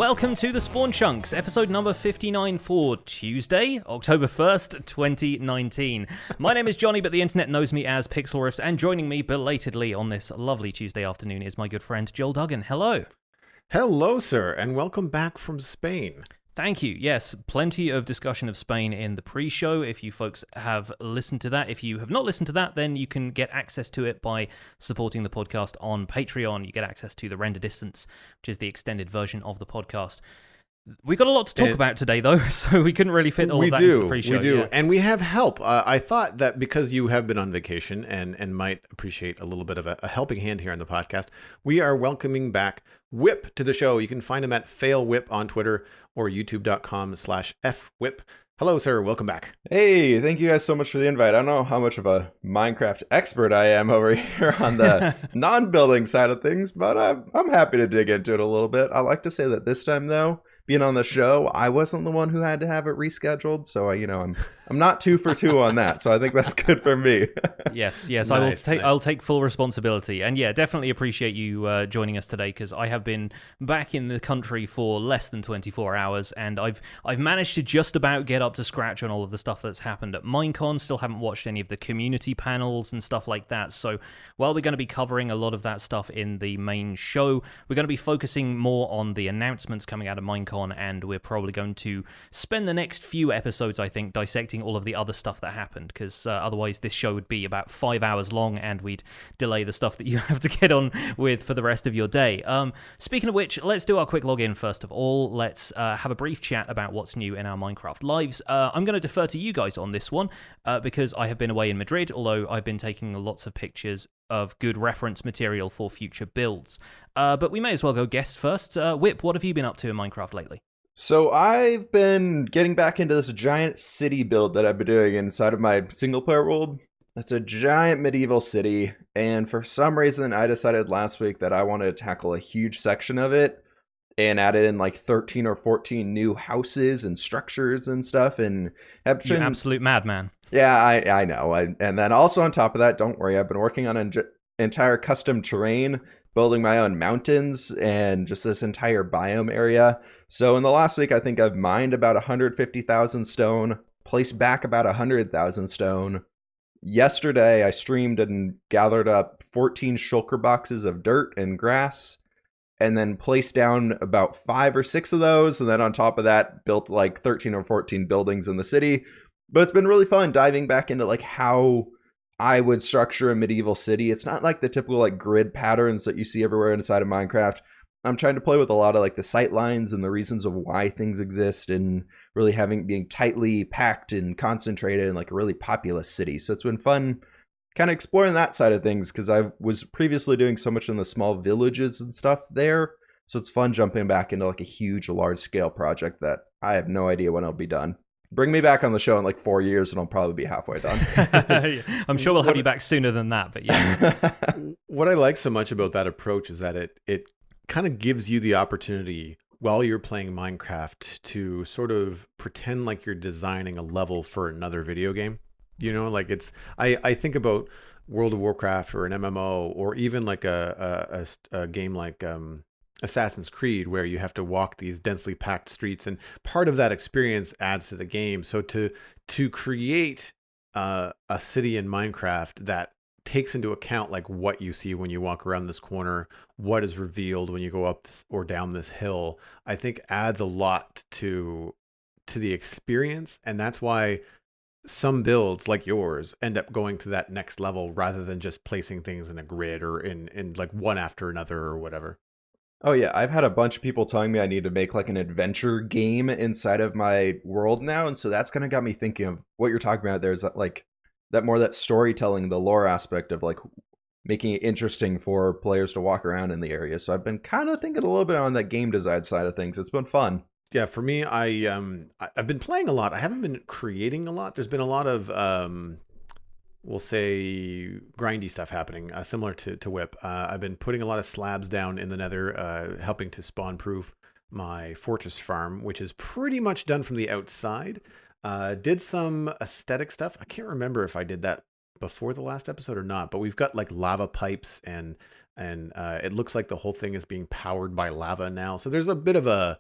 welcome to the Spawn Chunks, episode number 59 for Tuesday, October 1st, 2019. My name is Jonny, but the internet knows me as Pixelriffs, and joining me belatedly on this lovely Tuesday afternoon is my good friend Joel Duggan. Hello. Hello, sir, and welcome back from Spain. Thank you. Yes, plenty of discussion of Spain in the pre-show. If you folks have listened to that, if you have not listened to that, then you can get access to it by supporting the podcast on Patreon. You get access to the render distance, which is the extended version of the podcast. We've got a lot to talk about today, though, so we couldn't really fit all of that into the pre-show. We do, yeah. And we have help. I thought that because you have been on vacation and might appreciate a little bit of a helping hand here on the podcast, we are welcoming back fWhip to the show. You can find him at fWhip on Twitter or youtube.com/fWhip. Hello, sir. Welcome back. Hey, thank you guys so much for the invite. I don't know how much of a Minecraft expert I am over here on the non-building side of things, but I'm happy to dig into it a little bit. I like to say that this time, though, being on the show, I wasn't the one who had to have it rescheduled, so I'm not 2 for 2 on that. So I think that's good for me. Yes, Nice. I'll take full responsibility, and yeah, definitely appreciate you joining us today because I have been back in the country for less than 24 hours, and I've managed to just about get up to scratch on all of the stuff that's happened at Minecon. Still haven't watched any of the community panels and stuff like that. So while we're going to be covering a lot of that stuff in the main show, we're going to be focusing more on the announcements coming out of Minecon. And we're probably going to spend the next few episodes, I think, dissecting all of the other stuff that happened, because otherwise this show would be about 5 hours long, and we'd delay the stuff that you have to get on with for the rest of your day. Speaking of which, let's do our quick login first of all. Let's have a brief chat about what's new in our Minecraft lives. I'm going to defer to you guys on this one, because I have been away in Madrid, although I've been taking lots of pictures of good reference material for future builds. But we may as well go guest first. fWhip, what have you been up to in Minecraft lately? So I've been getting back into this giant city build that I've been doing inside of my single player world. It's a giant medieval city, and for some reason I decided last week that I wanted to tackle a huge section of it and added in like 13 or 14 new houses and structures and stuff. And you absolute madman. Yeah, I know. And then also on top of that, don't worry, I've been working on an entire custom terrain, building my own mountains and just this entire biome area. So in the last week, I think I've mined about 150,000 stone, placed back about 100,000 stone. Yesterday, I streamed and gathered up 14 shulker boxes of dirt and grass, and then placed down about 5 or 6 of those. And then on top of that, built like 13 or 14 buildings in the city. But it's been really fun diving back into like how I would structure a medieval city. It's not like the typical like grid patterns that you see everywhere inside of Minecraft. I'm trying to play with a lot of like the sight lines and the reasons of why things exist, and really being tightly packed and concentrated in like a really populous city. So it's been fun kind of exploring that side of things, because I was previously doing so much in the small villages and stuff there. So it's fun jumping back into like a huge, large scale project that I have no idea when it'll be done. Bring me back on the show in like 4 years and I'll probably be halfway done. I'm sure we'll have you back sooner than that, but yeah. What I like so much about that approach is that it kind of gives you the opportunity while you're playing Minecraft to sort of pretend like you're designing a level for another video game. You know, like I think about World of Warcraft or an MMO, or even like a game like Assassin's Creed, where you have to walk these densely packed streets, and part of that experience adds to the game. So to create a city in Minecraft that takes into account like what you see when you walk around this corner, what is revealed when you go up this or down this hill, I think adds a lot to the experience. And that's why some builds like yours end up going to that next level rather than just placing things in a grid or in like one after another or whatever. Oh yeah, I've had a bunch of people telling me I need to make like an adventure game inside of my world now, and so that's kind of got me thinking of what you're talking about. There's like that storytelling, the lore aspect of like making it interesting for players to walk around in the area. So I've been kind of thinking a little bit on that game design side of things. It's been fun. Yeah, for me, I've been playing a lot. I haven't been creating a lot. There's been a lot of we'll say grindy stuff happening, similar to fWhip. I've been putting a lot of slabs down in the Nether, helping to spawn proof my fortress farm, which is pretty much done from the outside. Did some aesthetic stuff. I can't remember if I did that before the last episode or not, but we've got like lava pipes and it looks like the whole thing is being powered by lava now. So there's a bit of a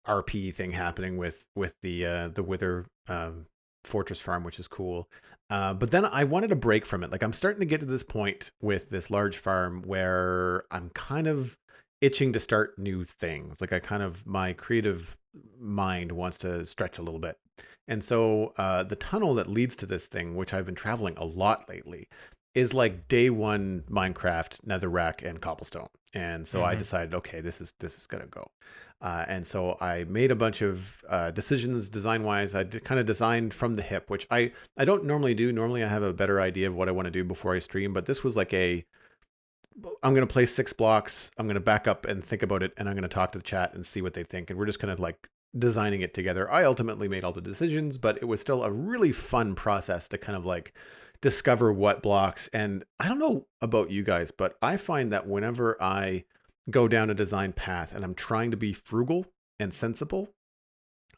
RP thing happening with the Wither Fortress farm, which is cool. But then I wanted a break from it. Like I'm starting to get to this point with this large farm where I'm kind of itching to start new things. Like my creative mind wants to stretch a little bit. And so the tunnel that leads to this thing, which I've been traveling a lot lately, is like day one Minecraft, netherrack, and cobblestone. And so I decided, okay, this is gonna go. And so I made a bunch of decisions design wise. I kind of designed from the hip, which I don't normally do. Normally I have a better idea of what I want to do before I stream, but this was like I'm going to place 6 blocks. I'm going to back up and think about it. And I'm going to talk to the chat and see what they think. And we're just kind of like designing it together. I ultimately made all the decisions, but it was still a really fun process to kind of like discover what blocks. And I don't know about you guys, but I find that whenever I go down a design path and I'm trying to be frugal and sensible,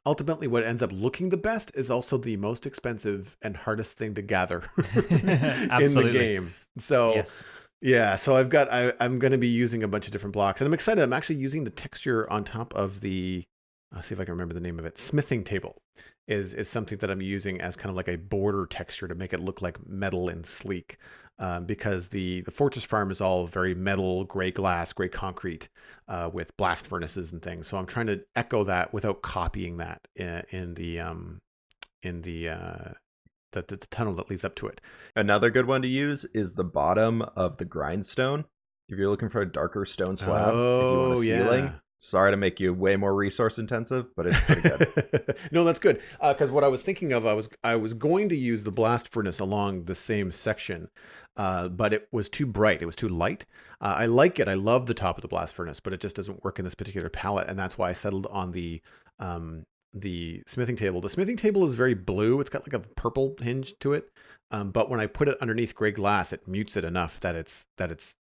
ultimately what ends up looking the best is also the most expensive and hardest thing to gather in the game. So yes. Yeah, so I'm going to be using a bunch of different blocks, and I'm excited. I'm actually using the texture on top of the, I'll see if I can remember the name of it. Smithing table is something that I'm using as kind of like a border texture to make it look like metal and sleek, because the fortress farm is all very metal, gray glass, gray concrete, with blast furnaces and things. So I'm trying to echo that without copying that in the tunnel that leads up to it. Another good one to use is the bottom of the grindstone. If you're looking for a darker stone slab, if you want a ceiling. Sorry to make you way more resource intensive, but it's pretty good. No, that's good. Because what I was thinking of, I was going to use the blast furnace along the same section, but it was too bright. It was too light. I like it. I love the top of the blast furnace, but it just doesn't work in this particular palette, and that's why I settled on the smithing table. The smithing table is very blue. It's got like a purple hinge to it, but when I put it underneath gray glass, it mutes it enough that it's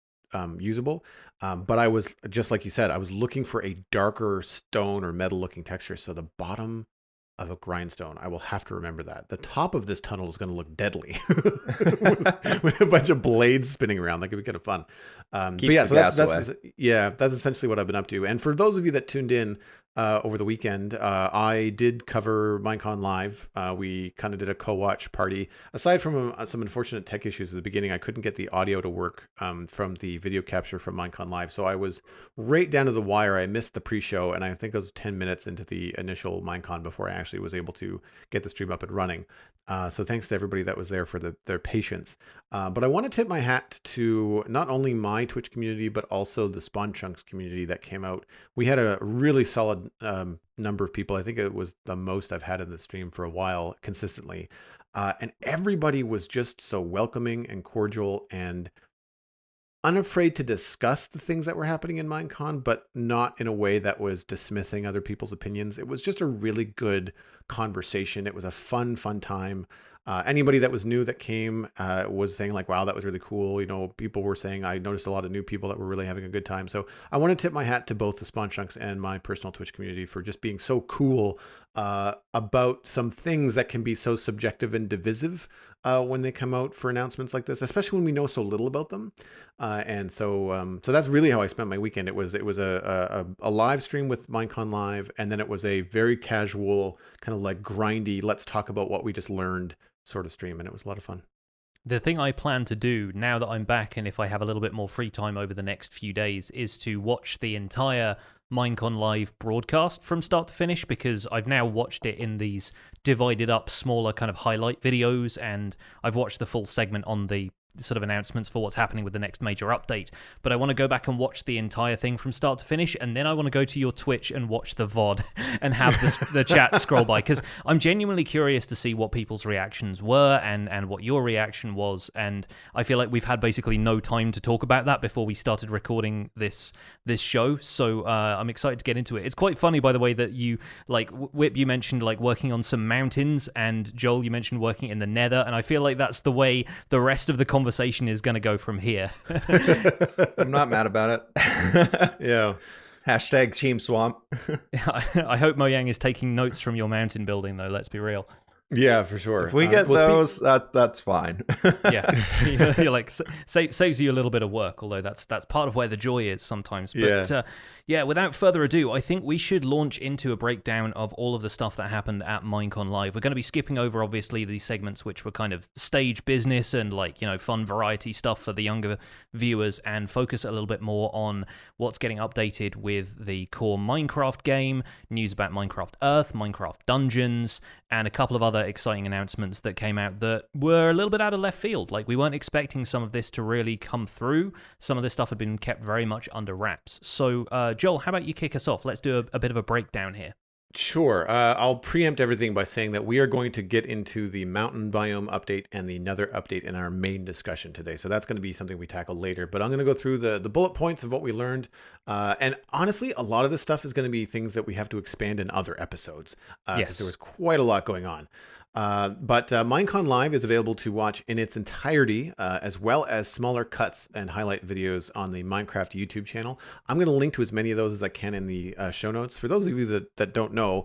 usable. But I was, just like you said, I was looking for a darker stone or metal looking texture. So the bottom of a grindstone, I will have to remember that. The top of this tunnel is going to look deadly with a bunch of blades spinning around. That could be kind of fun. But yeah, so that's essentially what I've been up to. And for those of you that tuned in over the weekend, I did cover Minecon Live. We kind of did a co-watch party. Aside from some unfortunate tech issues at the beginning, I couldn't get the audio to work from the video capture from Minecon Live. So I was right down to the wire. I missed the pre-show, and I think I was 10 minutes into the initial Minecon before I actually was able to get the stream up and running. So thanks to everybody that was there for their patience. But I want to tip my hat to not only my Twitch community, but also the Spawn Chunks community that came out. We had a really solid number of people. I think it was the most I've had in the stream for a while consistently. And everybody was just so welcoming and cordial and unafraid to discuss the things that were happening in Minecon, but not in a way that was dismissing other people's opinions. It was just a really good conversation. It was a fun time. Anybody that was new that came was saying like, wow, that was really cool. You know, people were saying, I noticed a lot of new people that were really having a good time. So I want to tip my hat to both the Spawn Chunks and my personal Twitch community for just being so cool about some things that can be so subjective and divisive when they come out for announcements like this, especially when we know so little about them. And so that's really how I spent my weekend. It was a live stream with Minecon Live, and then it was a very casual kind of like grindy, let's talk about what we just learned sort of stream, and it was a lot of fun. The thing I plan to do now that I'm back, and if I have a little bit more free time over the next few days, is to watch the entire Minecon Live broadcast from start to finish, because I've now watched it in these divided up smaller kind of highlight videos, and I've watched the full segment on the sort of announcements for what's happening with the next major update. But I want to go back and watch the entire thing from start to finish, and then I want to go to your Twitch and watch the VOD and have the chat scroll by, because I'm genuinely curious to see what people's reactions were and what your reaction was. And I feel like we've had basically no time to talk about that before we started recording this show, so I'm excited to get into it. It's quite funny, by the way, that you, like, Whip, you mentioned like working on some mountains, and Joel, you mentioned working in the Nether, and I feel like that's the way the rest of the conversation is going to go from here. I'm not mad about it. Yeah. Hashtag Team Swamp. I hope Mojang is taking notes from your mountain building, though, let's be real. Yeah, for sure. If we get those, that's fine. Yeah, you're like saves you a little bit of work, although that's part of where the joy is sometimes. But yeah, without further ado, I think we should launch into a breakdown of all of the stuff that happened at Minecon Live. We're going to be skipping over, obviously, these segments which were kind of stage business and fun variety stuff for the younger viewers, and focus a little bit more on what's getting updated with the core Minecraft game, news about Minecraft Earth, Minecraft Dungeons, and a couple of other exciting announcements that came out that were a little bit out of left field. Like, we weren't expecting some of this to really come through. Some of this stuff had been kept very much under wraps. So, Joel, how about you kick us off? Let's do a bit of a breakdown here. Sure. I'll preempt everything by saying that we are going to get into the mountain biome update and the Nether update in our main discussion today. So that's going to be something we tackle later. But I'm going to go through the bullet points of what we learned. And honestly, a lot of this stuff is going to be things that we have to expand in other episodes. Because there was quite a lot going on. But Minecon Live is available to watch in its entirety, as well as smaller cuts and highlight videos on the Minecraft YouTube channel. I'm going to link to as many of those as I can in the show notes. For those of you that don't know,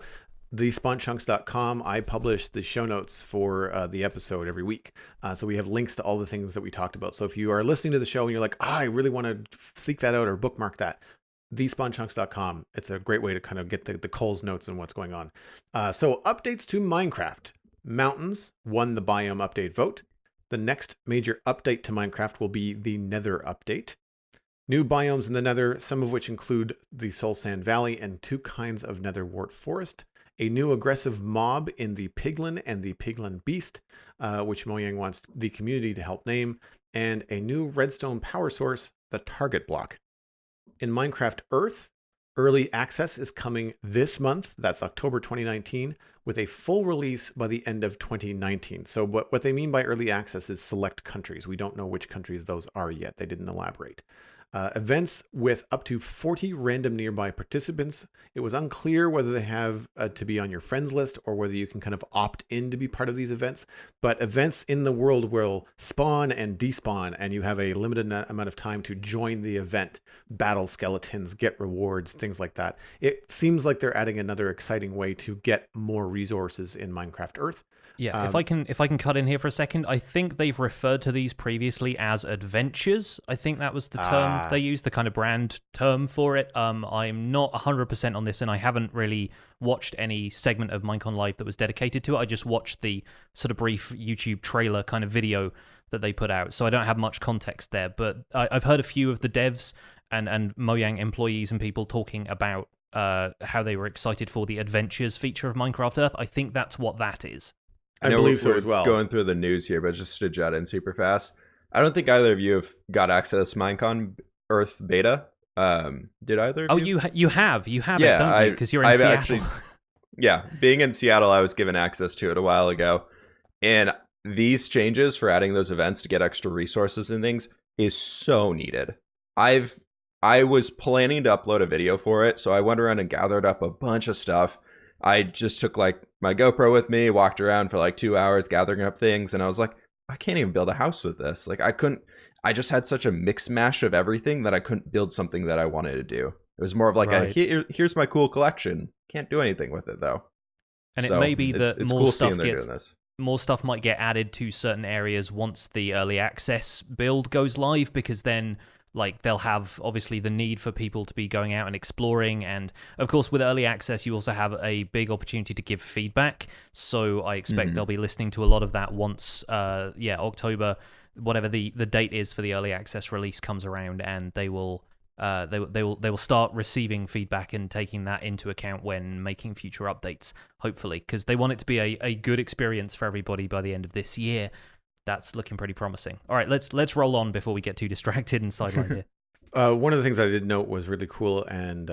thespawnchunks.com, I publish the show notes for the episode every week. So we have links to all the things that we talked about. So if you are listening to the show and you're like, I really want to seek that out or bookmark that, thespawnchunks.com. It's a great way to kind of get the Cole's notes on what's going on. So updates to Minecraft. Mountains won the biome update vote. The next major update to Minecraft will be the Nether update. New biomes in the Nether, some of which include the Soul Sand Valley and 2 kinds of Nether wart forest. A new aggressive mob in the Piglin and the Piglin Beast, which Mojang wants the community to help name. And a new redstone power source, the Target Block. In Minecraft Earth, early access is coming this month. That's October 2019. With a full release by the end of 2019. So what they mean by early access is select countries. We don't know which countries those are yet. They didn't elaborate. Events with up to 40 random nearby participants. It was unclear whether they have to be on your friends list or whether you can kind of opt in to be part of these events. But events in the world will spawn and despawn, and you have a limited amount of time to join the event, battle skeletons, get rewards, things like that. It seems like they're adding another exciting way to get more resources in Minecraft Earth. Yeah, if I can cut in here for a second, I think they've referred to these previously as adventures. I think that was the term they used, the kind of brand term for it. I'm not 100% on this, and I haven't really watched any segment of Minecon Live that was dedicated to it. I just watched the sort of brief YouTube trailer kind of video that they put out, so I don't have much context there. But I've heard a few of the devs and Mojang employees and people talking about how they were excited for the adventures feature of Minecraft Earth. I think that's what that is. I believe so as well. Going through the news here, but just to jet in super fast. I don't think either of you have got access to Minecon Earth beta. Did either of you? Oh, you have it, don't you? Because you're in Seattle. Actually, yeah, being in Seattle, I was given access to it a while ago. And these changes for adding those events to get extra resources and things is so needed. I was planning to upload a video for it, so I went around and gathered up a bunch of stuff. I just took like my GoPro with me, walked around for like 2 hours gathering up things, and I was like, I can't even build a house with this. Like I just had such a mix mash of everything that I couldn't build something that I wanted to do. It was more of like here's my cool collection. Can't do anything with it though. And so it may be that more stuff might get added to certain areas once the early access build goes live, because then like they'll have obviously the need for people to be going out and exploring, and of course with early access you also have a big opportunity to give feedback, so I expect they'll be listening to a lot of that once October, whatever the date is for the early access release, comes around, and they will start receiving feedback and taking that into account when making future updates, hopefully, because they want it to be a good experience for everybody by the end of this year. That's looking pretty promising. All right, let's roll on before we get too distracted and sidelined here. One of the things I did note was really cool and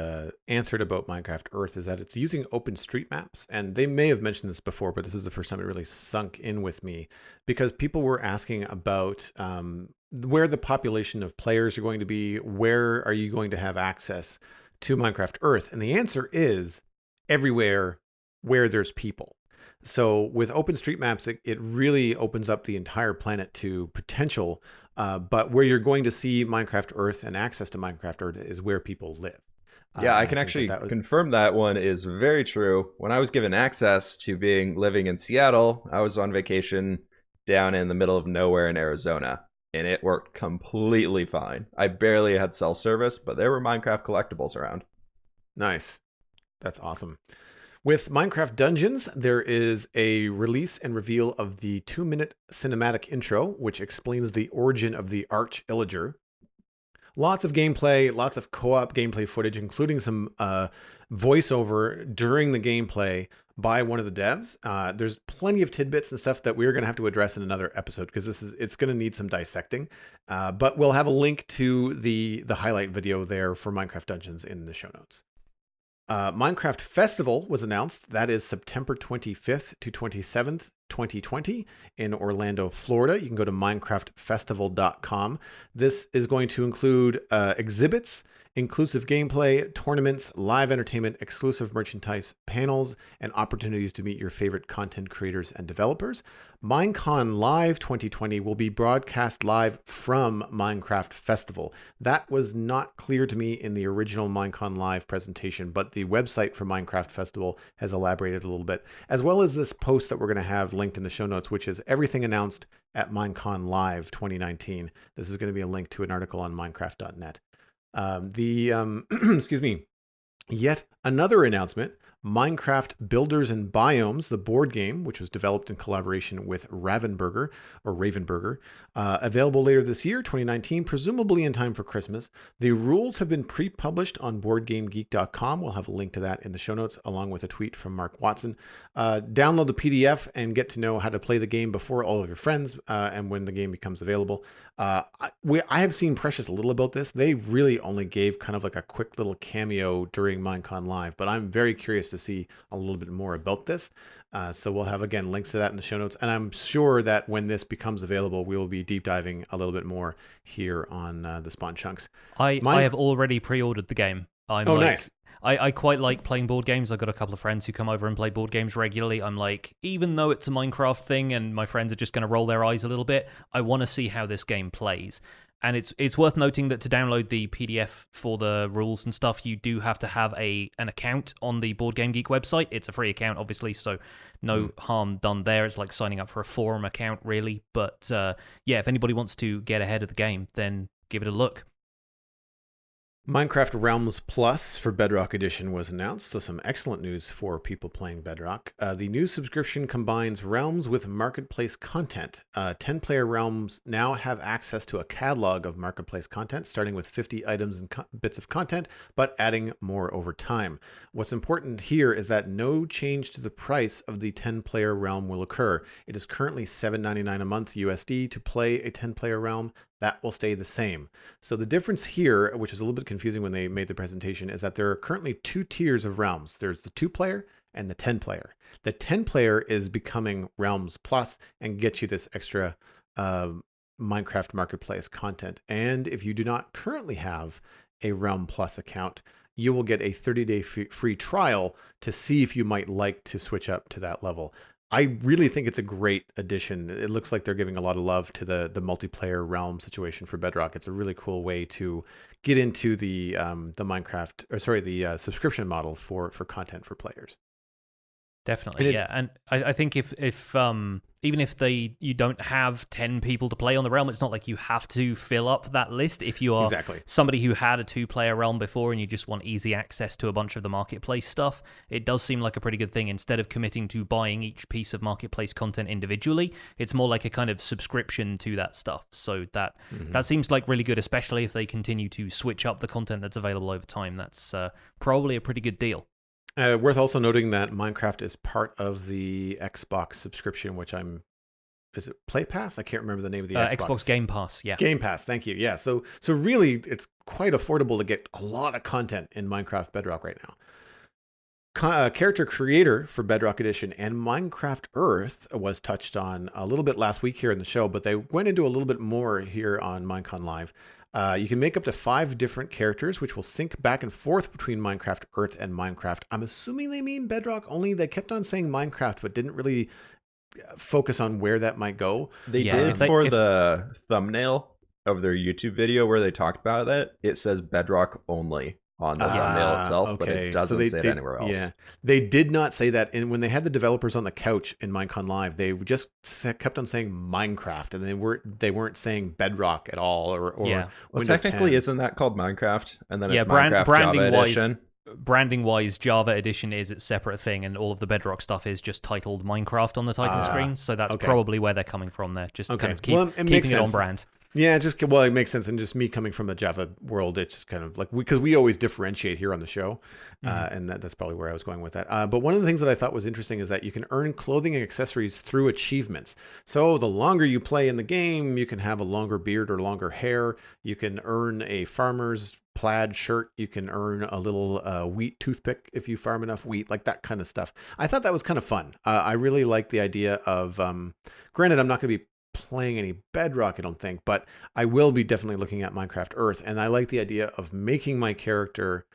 answered about Minecraft Earth is that it's using OpenStreetMaps. And they may have mentioned this before, but this is the first time it really sunk in with me, because people were asking about where the population of players are going to be, where are you going to have access to Minecraft Earth? And the answer is everywhere where there's people. So with OpenStreetMaps, it really opens up the entire planet to potential. But where you're going to see Minecraft Earth and access to Minecraft Earth is where people live. Yeah, I And can think actually that was confirm that one is very true. When I was given access to living in Seattle, I was on vacation down in the middle of nowhere in Arizona, and it worked completely fine. I barely had cell service, but there were Minecraft collectibles around. nice. That's awesome. With Minecraft Dungeons, there is a release and reveal of the 2-minute cinematic intro, which explains the origin of the Arch Illager. Lots of gameplay, lots of co-op gameplay footage, including some voiceover during the gameplay by one of the devs. There's plenty of tidbits and stuff that we're going to have to address in another episode because it's going to need some dissecting. But we'll have a link to the highlight video there for Minecraft Dungeons in the show notes. Minecraft Festival was announced. That is September 25th to 27th, 2020 in Orlando, Florida. You can go to minecraftfestival.com. This is going to include exhibits, inclusive gameplay, tournaments, live entertainment, exclusive merchandise, panels, and opportunities to meet your favorite content creators and developers. Minecon Live 2020 will be broadcast live from Minecraft Festival. That was not clear to me in the original Minecon Live presentation, but the website for Minecraft Festival has elaborated a little bit, as well as this post that we're going to have linked in the show notes, which is everything announced at Minecon Live 2019. This is going to be a link to an article on minecraft.net. Excuse me, yet another announcement. Minecraft Builders and Biomes, the board game, which was developed in collaboration with Ravenburger, available later this year, 2019, presumably in time for Christmas. The rules have been pre-published on BoardGameGeek.com. We'll have a link to that in the show notes, along with a tweet from Mark Watson. Download the PDF and get to know how to play the game before all of your friends and when the game becomes available. I have seen precious little about this. They really only gave kind of like a quick little cameo during Minecon Live, but I'm very curious to see a little bit more about this. So we'll have, again, links to that in the show notes. And I'm sure that when this becomes available, we will be deep diving a little bit more here on the Spawn Chunks. I have already pre-ordered the game. Nice. I quite like playing board games. I've got a couple of friends who come over and play board games regularly. I'm like, even though it's a Minecraft thing and my friends are just going to roll their eyes a little bit, I want to see how this game plays. And it's worth noting that to download the PDF for the rules and stuff, you do have to have an account on the Board Game Geek website. It's a free account, obviously, so no harm done there. It's like signing up for a forum account, really. But yeah, if anybody wants to get ahead of the game, then give it a look. Minecraft Realms Plus for Bedrock Edition was announced, so some excellent news for people playing Bedrock. The new subscription combines Realms with Marketplace content. 10-player Realms now have access to a catalog of Marketplace content, starting with 50 items and bits of content, but adding more over time. What's important here is that no change to the price of the 10-player Realm will occur. It is currently $7.99 a month USD to play a 10-player Realm. That will stay the same. So the difference here, which is a little bit confusing when they made the presentation, is that there are currently 2 tiers of Realms. There's the 2-player and the 10-player. The 10-player is becoming Realms Plus and gets you this extra Minecraft Marketplace content. And if you do not currently have a Realm Plus account, you will get a 30-day free trial to see if you might like to switch up to that level. I really think it's a great addition. It looks like they're giving a lot of love to the multiplayer realm situation for Bedrock. It's a really cool way to get into the subscription model for content for players. Definitely, yeah. And I think if even if you don't have 10 people to play on the realm, it's not like you have to fill up that list. If you are somebody who had a 2-player realm before and you just want easy access to a bunch of the marketplace stuff, it does seem like a pretty good thing. Instead of committing to buying each piece of marketplace content individually, it's more like a kind of subscription to that stuff. So that seems like really good, especially if they continue to switch up the content that's available over time. That's probably a pretty good deal. Worth also noting that Minecraft is part of the Xbox subscription, which is it Play Pass? I can't remember the name of the Xbox Game Pass. Yeah, Game Pass. Thank you. Yeah, so really, it's quite affordable to get a lot of content in Minecraft Bedrock right now. Character creator for Bedrock Edition and Minecraft Earth was touched on a little bit last week here in the show, but they went into a little bit more here on Minecon Live. You can make up to 5 different characters, which will sync back and forth between Minecraft Earth and Minecraft. I'm assuming they mean Bedrock only. They kept on saying Minecraft, but didn't really focus on where that might go. They did for the thumbnail of their YouTube video where they talked about that. It says Bedrock only. on the thumbnail itself, but it doesn't say it anywhere else. Yeah, they did not say that. And when they had the developers on the couch in Minecon Live, they just kept on saying Minecraft, and they weren't saying Bedrock at all, or Yeah. Well, Windows technically, 10. isn't that called Minecraft? And then Yeah, it's Minecraft branding Java wise, Edition. branding wise, Java Edition is its separate thing, and all of the Bedrock stuff is just titled Minecraft on the title screen. So that's probably where they're coming from there. Just kind of keeping it on brand. Yeah, it makes sense. And just me coming from the Java world, it's just kind of like, because we always differentiate here on the show. And that's probably where I was going with that. But one of the things that I thought was interesting is that you can earn clothing and accessories through achievements. So the longer you play in the game, you can have a longer beard or longer hair. You can earn a farmer's plaid shirt. You can earn a little wheat toothpick if you farm enough wheat, like that kind of stuff. I thought that was kind of fun. I really like the idea of, granted, I'm not going to be playing any Bedrock, I don't think, but I will be definitely looking at Minecraft Earth, and I like the idea of making my character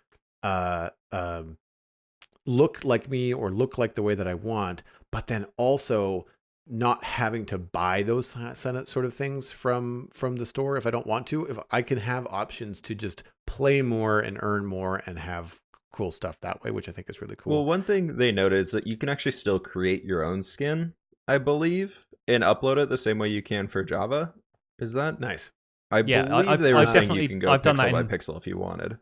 look like me or look like the way that I want, but then also not having to buy those sort of things from the store if I don't want to. If I can have options to just play more and earn more and have cool stuff that way, which I think is really cool. Well, one thing they noted is that you can actually still create your own skin, I believe, and upload it the same way you can for Java. Is that nice? I believe they were saying you can go pixel by pixel if you wanted.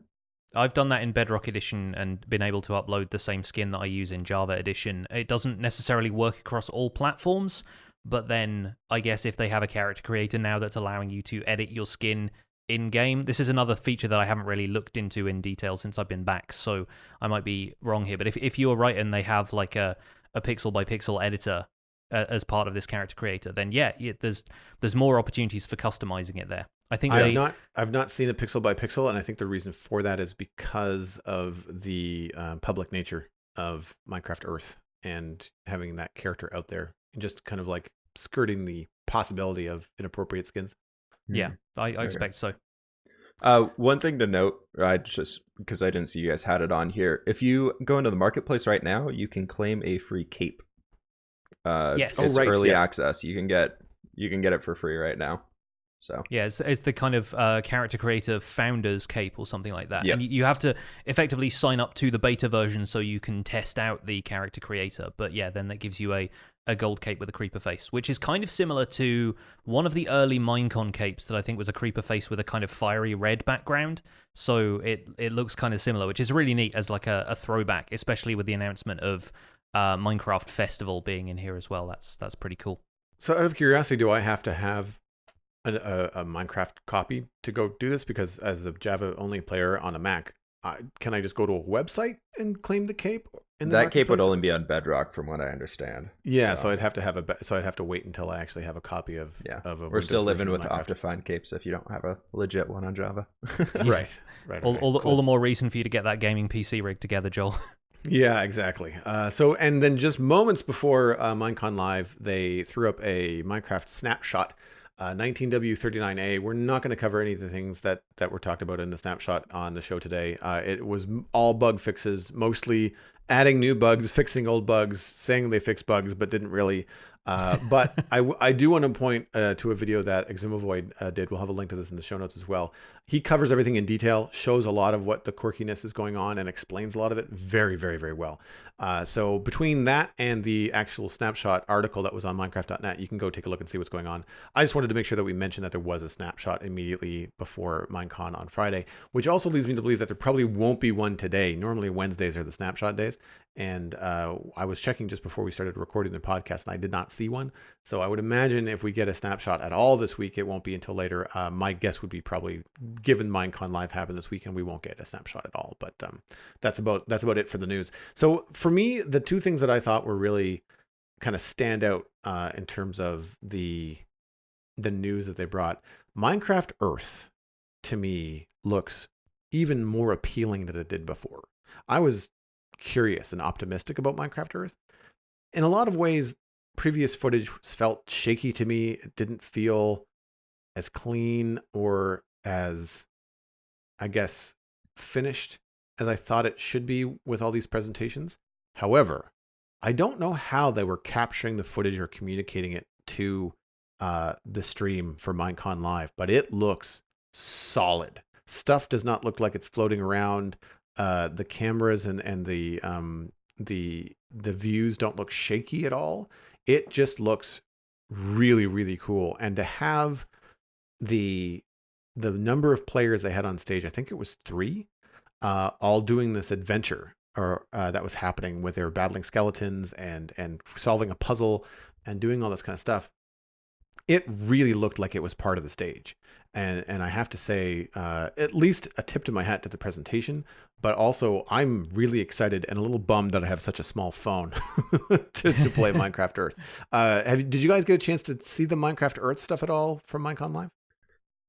I've done that in Bedrock Edition and been able to upload the same skin that I use in Java Edition. It doesn't necessarily work across all platforms, but then I guess if they have a character creator now that's allowing you to edit your skin in-game, this is another feature that I haven't really looked into in detail since I've been back, so I might be wrong here. But if you're right and they have like a pixel by pixel editor as part of this character creator, then there's more opportunities for customizing it there. I think I've not seen a pixel by pixel, and I think the reason for that is because of the public nature of Minecraft Earth and having that character out there and just kind of like skirting the possibility of inappropriate skins. Yeah, I expect so. One thing to note, just because I didn't see you guys had it on here, if you go into the marketplace right now, you can claim a free cape. Yes. It's early access. You can get it for free right now. So yeah, it's the kind of character creator founders cape or something like that. Yep. And you have to effectively sign up to the beta version so you can test out the character creator. But yeah, then that gives you a gold cape with a creeper face, which is kind of similar to one of the early Minecon capes that I think was a creeper face with a kind of fiery red background. So it looks kind of similar, which is really neat as like a throwback, especially with the announcement of Minecraft Festival being in here as well. That's pretty cool. So out of curiosity, do I have to have a Minecraft copy to go do this? Because as a Java only player on a Mac, can I just go to a website and claim the cape? That cape would only be on Bedrock, from what I understand. Yeah, so I'd have to wait until I actually have a copy of. We're still living with Optifine capes if you don't have a legit one on Java. Right. All the more reason for you to get that gaming PC rig together, Joel. Yeah, exactly. And then just moments before Minecon Live, they threw up a Minecraft snapshot. 19W39A. We're not going to cover any of the things that were talked about in the snapshot on the show today. It was all bug fixes, mostly adding new bugs, fixing old bugs, saying they fixed bugs, but didn't really. But I do want to point to a video that Eximovoid did. We'll have a link to this in the show notes as well. He covers everything in detail, shows a lot of what the quirkiness is going on, and explains a lot of it very, very, very well. So between that and the actual snapshot article that was on Minecraft.net, you can go take a look and see what's going on. I just wanted to make sure that we mentioned that there was a snapshot immediately before Minecon on Friday, which also leads me to believe that there probably won't be one today. Normally Wednesdays are the snapshot days. And I was checking just before we started recording the podcast, and I did not see one. So I would imagine if we get a snapshot at all this week, it won't be until later. My guess would be probably, given Minecon Live happened this weekend, we won't get a snapshot at all. But that's about it for the news. So for me, the two things that I thought were really kind of stand out in terms of the news that they brought, Minecraft Earth, to me, looks even more appealing than it did before. I was curious and optimistic about Minecraft Earth. In a lot of ways, previous footage felt shaky to me. It didn't feel as clean or as, I guess, finished as I thought it should be with all these presentations. However, I don't know how they were capturing the footage or communicating it to the stream for Minecon Live, but it looks solid. Stuff does not look like it's floating around. The cameras and the views don't look shaky at all. It just looks really, really cool. And to have the number of players they had on stage, I think it was 3, all doing this adventure, or that was happening, with they were battling skeletons and solving a puzzle and doing all this kind of stuff. It really looked like it was part of the stage. And I have to say, at least a tip to my hat to the presentation, but also I'm really excited and a little bummed that I have such a small phone to play Minecraft Earth. Did you guys get a chance to see the Minecraft Earth stuff at all from Minecon Live?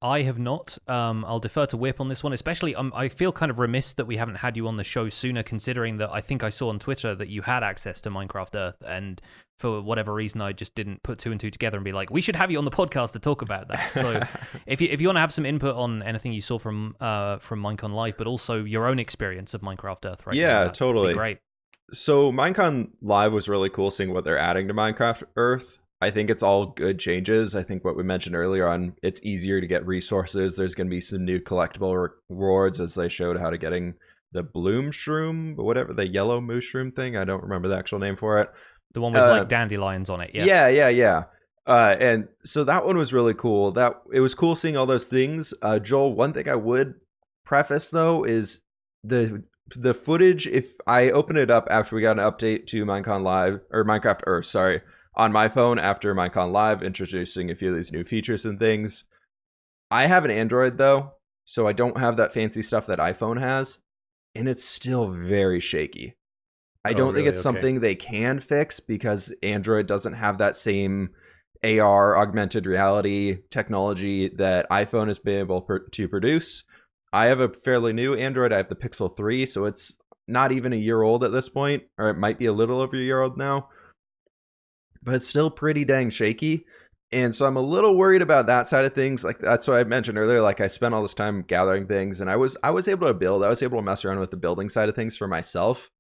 I have not. I'll defer to Whip on this one, especially I feel kind of remiss that we haven't had you on the show sooner, considering that I think I saw on Twitter that you had access to Minecraft Earth, and for whatever reason I just didn't put 2 and 2 together and be like, we should have you on the podcast to talk about that. So if you want to have some input on anything you saw from Minecon Live, but also your own experience of Minecraft Earth right now, yeah, that'd totally be great. So Minecon Live was really cool, seeing what they're adding to Minecraft Earth. I think it's all good changes. I think what we mentioned earlier on, it's easier to get resources. There's going to be some new collectible rewards, as they showed how to getting the bloom shroom, whatever, the yellow mushroom thing. I don't remember the actual name for it. The one with like dandelions on it. Yeah. Yeah. And so that one was really cool. That it was cool seeing all those things. Joel, one thing I would preface though is the footage. If I open it up after we got an update to Minecon Live, or Minecraft Earth, sorry, on my phone after Minecon Live, introducing a few of these new features and things. I have an Android though, so I don't have that fancy stuff that iPhone has, and it's still very shaky. I don't think it's something they can fix, because Android doesn't have that same AR, augmented reality technology that iPhone has been able to produce. I have a fairly new Android. I have the Pixel 3, so it's not even a year old at this point, or it might be a little over a year old now. But it's still pretty dang shaky. And so I'm a little worried about that side of things. Like, that's what I mentioned earlier. Like, I spent all this time gathering things, and I was able to build. I was able to mess around with the building side of things for myself.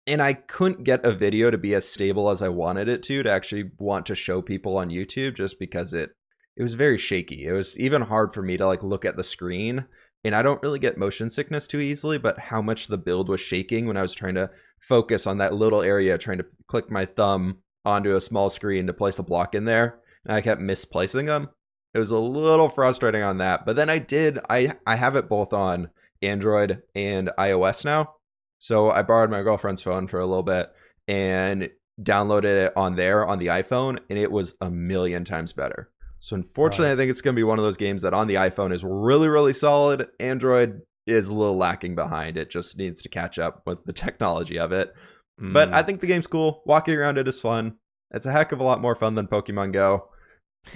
And I couldn't get a video to be as stable as I wanted it to actually want to show people on YouTube, just because it was very shaky. It was even hard for me to like look at the screen. And I don't really get motion sickness too easily, but how much the build was shaking when I was trying to focus on that little area, trying to click my thumb onto a small screen to place a block in there, and I kept misplacing them. It was a little frustrating on that. But then I have it both on Android and iOS now. So I borrowed my girlfriend's phone for a little bit and downloaded it on there on the iPhone, and it was a million times better. So unfortunately, I think it's going to be one of those games that on the iPhone is really, really solid. Android is a little lacking behind. It just needs to catch up with the technology of it. But I think the game's cool. Walking around it is fun. It's a heck of a lot more fun than Pokemon Go,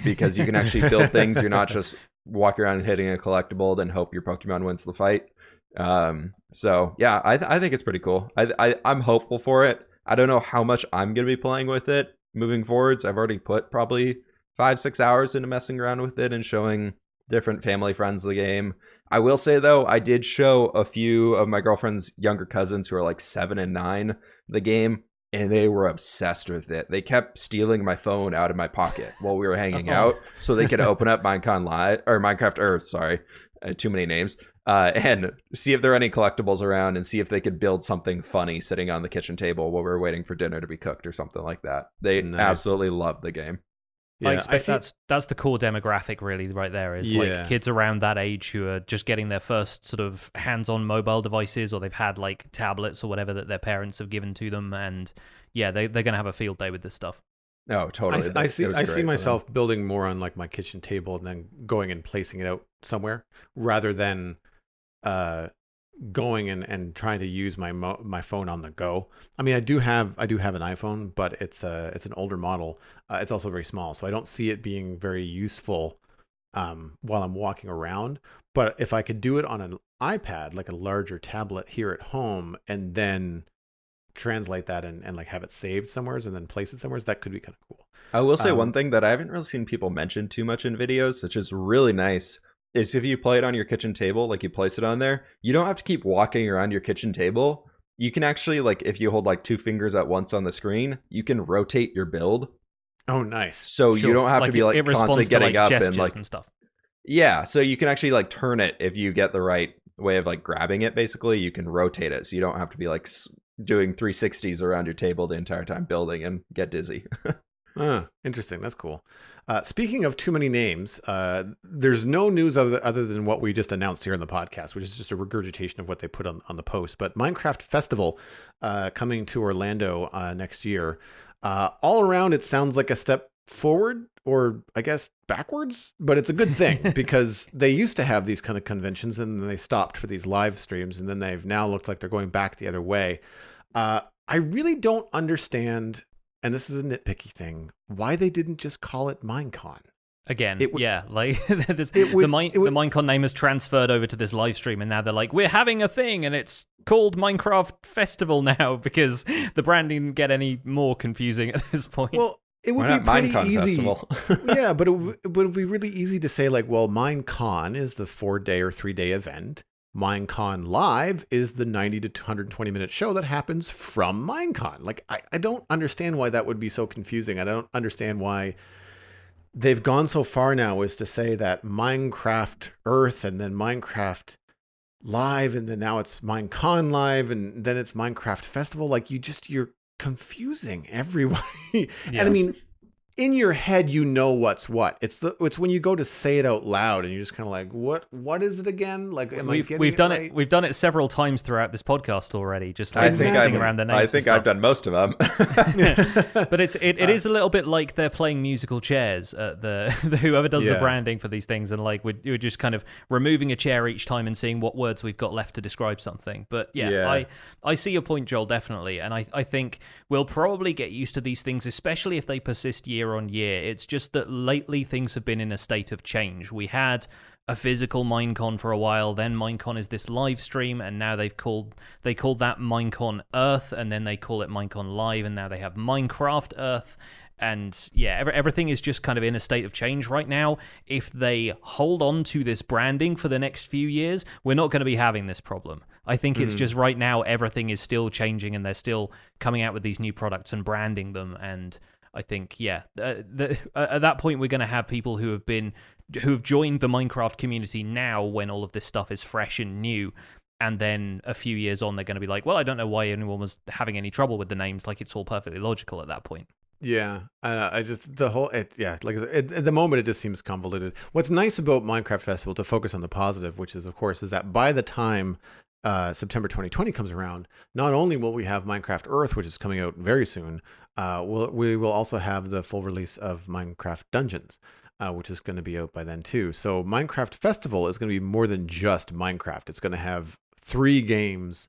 because you can actually build things. You're not just walking around and hitting a collectible, then hope your Pokemon wins the fight. So yeah, I think it's pretty cool. I'm hopeful for it. I don't know how much I'm going to be playing with it moving forwards. I've already put probably 5-6 hours into messing around with it and showing different family friends the game. I will say though, I did show a few of my girlfriend's younger cousins who are like 7 and 9 the game, and they were obsessed with it. They kept stealing my phone out of my pocket while we were hanging out, so they could open up Minecon Live or Minecraft Earth. Sorry, too many names. And see if there are any collectibles around, and see if they could build something funny sitting on the kitchen table while we were waiting for dinner to be cooked or something like that. They absolutely loved the game. Yeah, I expect that's the core demographic really right there, is like kids around that age who are just getting their first sort of hands-on mobile devices, or they've had like tablets or whatever that their parents have given to them, and yeah, they're going to have a field day with this stuff. Oh, totally. I see myself building more on like my kitchen table and then going and placing it out somewhere, rather than going and trying to use my phone on the go. I mean, I do have an iPhone, but it's an older model. It's also very small, so I don't see it being very useful while I'm walking around. But if I could do it on an iPad, like a larger tablet here at home, and then translate that and like have it saved somewhere and then place it somewhere, that could be kind of cool. I will say one thing that I haven't really seen people mention too much in videos, which is really nice, is if you play it on your kitchen table, like you place it on there, you don't have to keep walking around your kitchen table. You can actually, like, if you hold like 2 fingers at once on the screen, you can rotate your build. Oh, nice. So you don't have to be like constantly getting up and like and stuff. Yeah, so you can actually like turn it if you get the right way of like grabbing it. Basically, you can rotate it, so you don't have to be like doing 360s around your table the entire time building and get dizzy. Interesting. That's cool. Speaking of too many names, there's no news other than what we just announced here in the podcast, which is just a regurgitation of what they put on the post. But Minecraft Festival coming to Orlando next year. All around, it sounds like a step forward, or I guess backwards, but it's a good thing because they used to have these kind of conventions and then they stopped for these live streams, and then they've now looked like they're going back the other way. I really don't understand, and this is a nitpicky thing, why they didn't just call it Minecon. Again, the Minecon name has transferred over to this live stream, and now they're like, we're having a thing, and it's called Minecraft Festival now, because the branding didn't get any more confusing at this point. Well, it would Why be not pretty Minecon easy. Festival? Yeah, but it would be really easy to say like, well, Minecon is the 4-day or 3-day event. Minecon Live is the 90 to 120 minute show that happens from Minecon. Like, I don't understand why that would be so confusing. I don't understand why they've gone so far now as to say that Minecraft Earth and then Minecraft Live and then now it's Minecon Live and then it's Minecraft Festival. Like, you're confusing everyone. Yeah. And I mean, in your head, you know what's what. It's when you go to say it out loud and you're just kind of like, what is it again? Like, we've done it. We've done it several times throughout this podcast already. Just like Exactly. around the names. I think I've done most of them. But it is a little bit like they're playing musical chairs at the whoever does the branding for these things, and like we're just kind of removing a chair each time and seeing what words we've got left to describe something. But I see your point, Joel, definitely, and I think we'll probably get used to these things, especially if they persist year on year. It's just that lately things have been in a state of change. We had a physical Minecon for a while, then Minecon is this live stream, and now they called that Minecon Earth, and then they call it Minecon Live, and now they have Minecraft Earth. And yeah, everything is just kind of in a state of change right now. If they hold on to this branding for the next few years, we're not going to be having this problem. I think it's just right now everything is still changing, and they're still coming out with these new products and branding them. And I think, at that point, we're going to have people who have joined the Minecraft community now when all of this stuff is fresh and new. And then a few years on, they're going to be like, well, I don't know why anyone was having any trouble with the names. Like, it's all perfectly logical at that point. Yeah, I just like at the moment it just seems convoluted. What's nice about Minecraft Festival, to focus on the positive, which is of course is that by the time September 2020 comes around, not only will we have Minecraft Earth, which is coming out very soon, we will also have the full release of Minecraft Dungeons, which is going to be out by then too. So Minecraft Festival is going to be more than just Minecraft. It's going to have 3 games.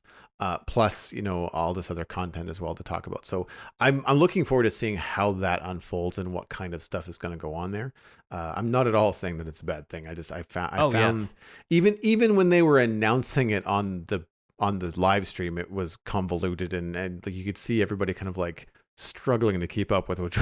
Plus, all this other content as well to talk about. So I'm looking forward to seeing how that unfolds and what kind of stuff is going to go on there. I'm not at all saying that it's a bad thing. I found even when they were announcing it on the live stream, it was convoluted and like you could see everybody kind of like struggling to keep up with what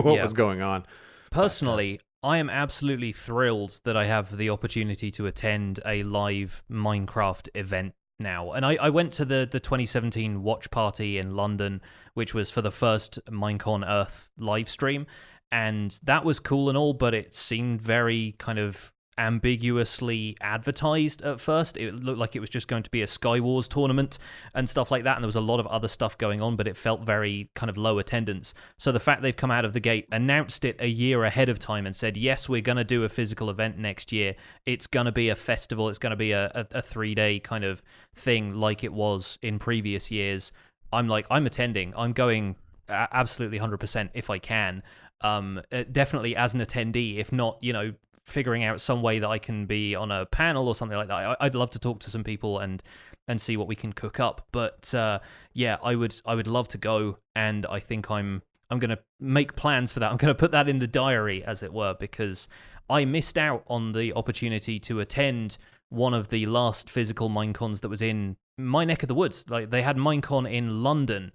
was going on. Personally, I am absolutely thrilled that I have the opportunity to attend a live Minecraft event now. And I went to the 2017 watch party in London, which was for the first Minecon Earth live stream, and that was cool and all, but it seemed very kind of ambiguously advertised at first. It looked like it was just going to be a Skywars tournament and stuff like that, and there was a lot of other stuff going on, but it felt very kind of low attendance. So the fact they've come out of the gate, announced it a year ahead of time and said, yes, we're going to do a physical event next year. It's going to be a festival. It's going to be a 3-day kind of thing like it was in previous years. I'm attending. I'm going absolutely 100% if I can. Definitely as an attendee, if not, figuring out some way that I can be on a panel or something like that. I'd love to talk to some people and see what we can cook up. But I would love to go, and I think I'm going to make plans for that. I'm going to put that in the diary, as it were, because I missed out on the opportunity to attend one of the last physical Minecons that was in my neck of the woods. Like, they had Minecon in London.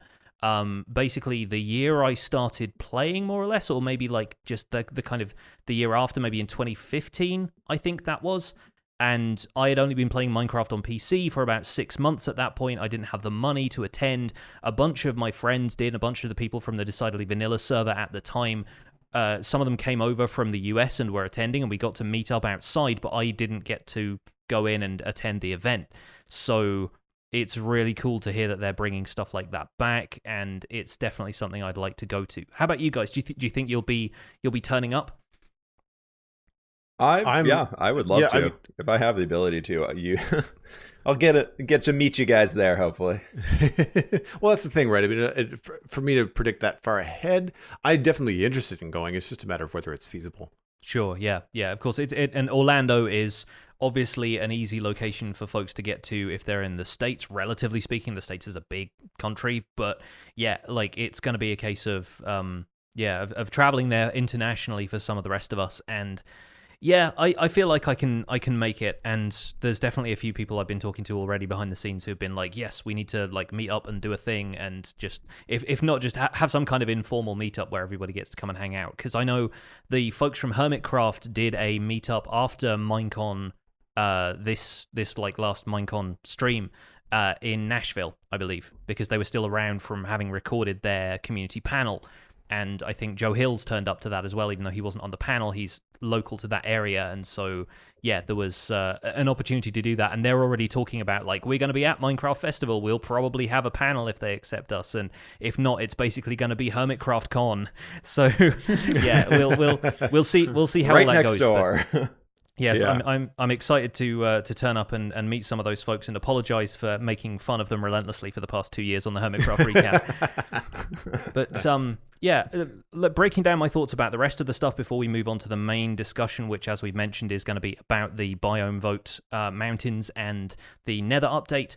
Basically the year I started playing, more or less, or maybe like just the kind of the year after, maybe in 2015, I think that was. And I had only been playing Minecraft on PC for about 6 months at that point. I didn't have the money to attend. A bunch of my friends did. A bunch of the people from the Decidedly Vanilla server at the time some of them came over from the US and were attending, and we got to meet up outside, but I didn't get to go in and attend the event. So it's really cool to hear that they're bringing stuff like that back, and it's definitely something I'd like to go to. How about you guys? Do you think you'll be turning up? I would love to. If I have the ability to. I'll get to meet you guys there, hopefully. Well, that's the thing, right? I mean, for me to predict that far ahead, I'd definitely be interested in going. It's just a matter of whether it's feasible. Sure, yeah. Of course, and Orlando is obviously an easy location for folks to get to if they're in the States. Relatively speaking, the States is a big country, but yeah, like it's going to be a case of of traveling there internationally for some of the rest of us. And yeah, I feel like I can make it, and there's definitely a few people I've been talking to already behind the scenes who've been like, yes, we need to like meet up and do a thing, and just if not, just have some kind of informal meetup where everybody gets to come and hang out. Because I know the folks from Hermitcraft did a meetup after Minecon, this like last Minecon stream in Nashville, I believe, because they were still around from having recorded their community panel. And I think Joe Hills turned up to that as well, even though he wasn't on the panel. He's local to that area, and so yeah, there was an opportunity to do that. And they're already talking about like, we're going to be at Minecraft Festival. We'll probably have a panel if they accept us, and if not, it's basically going to be Hermitcraft Con. So yeah, we'll see how right all that next goes. door. Yes, Yeah. I'm excited to turn up and meet some of those folks and apologize for making fun of them relentlessly for the past 2 years on the Hermitcraft recap. But breaking down my thoughts about the rest of the stuff before we move on to the main discussion, which, as we've mentioned, is going to be about the biome vote, mountains, and the Nether update.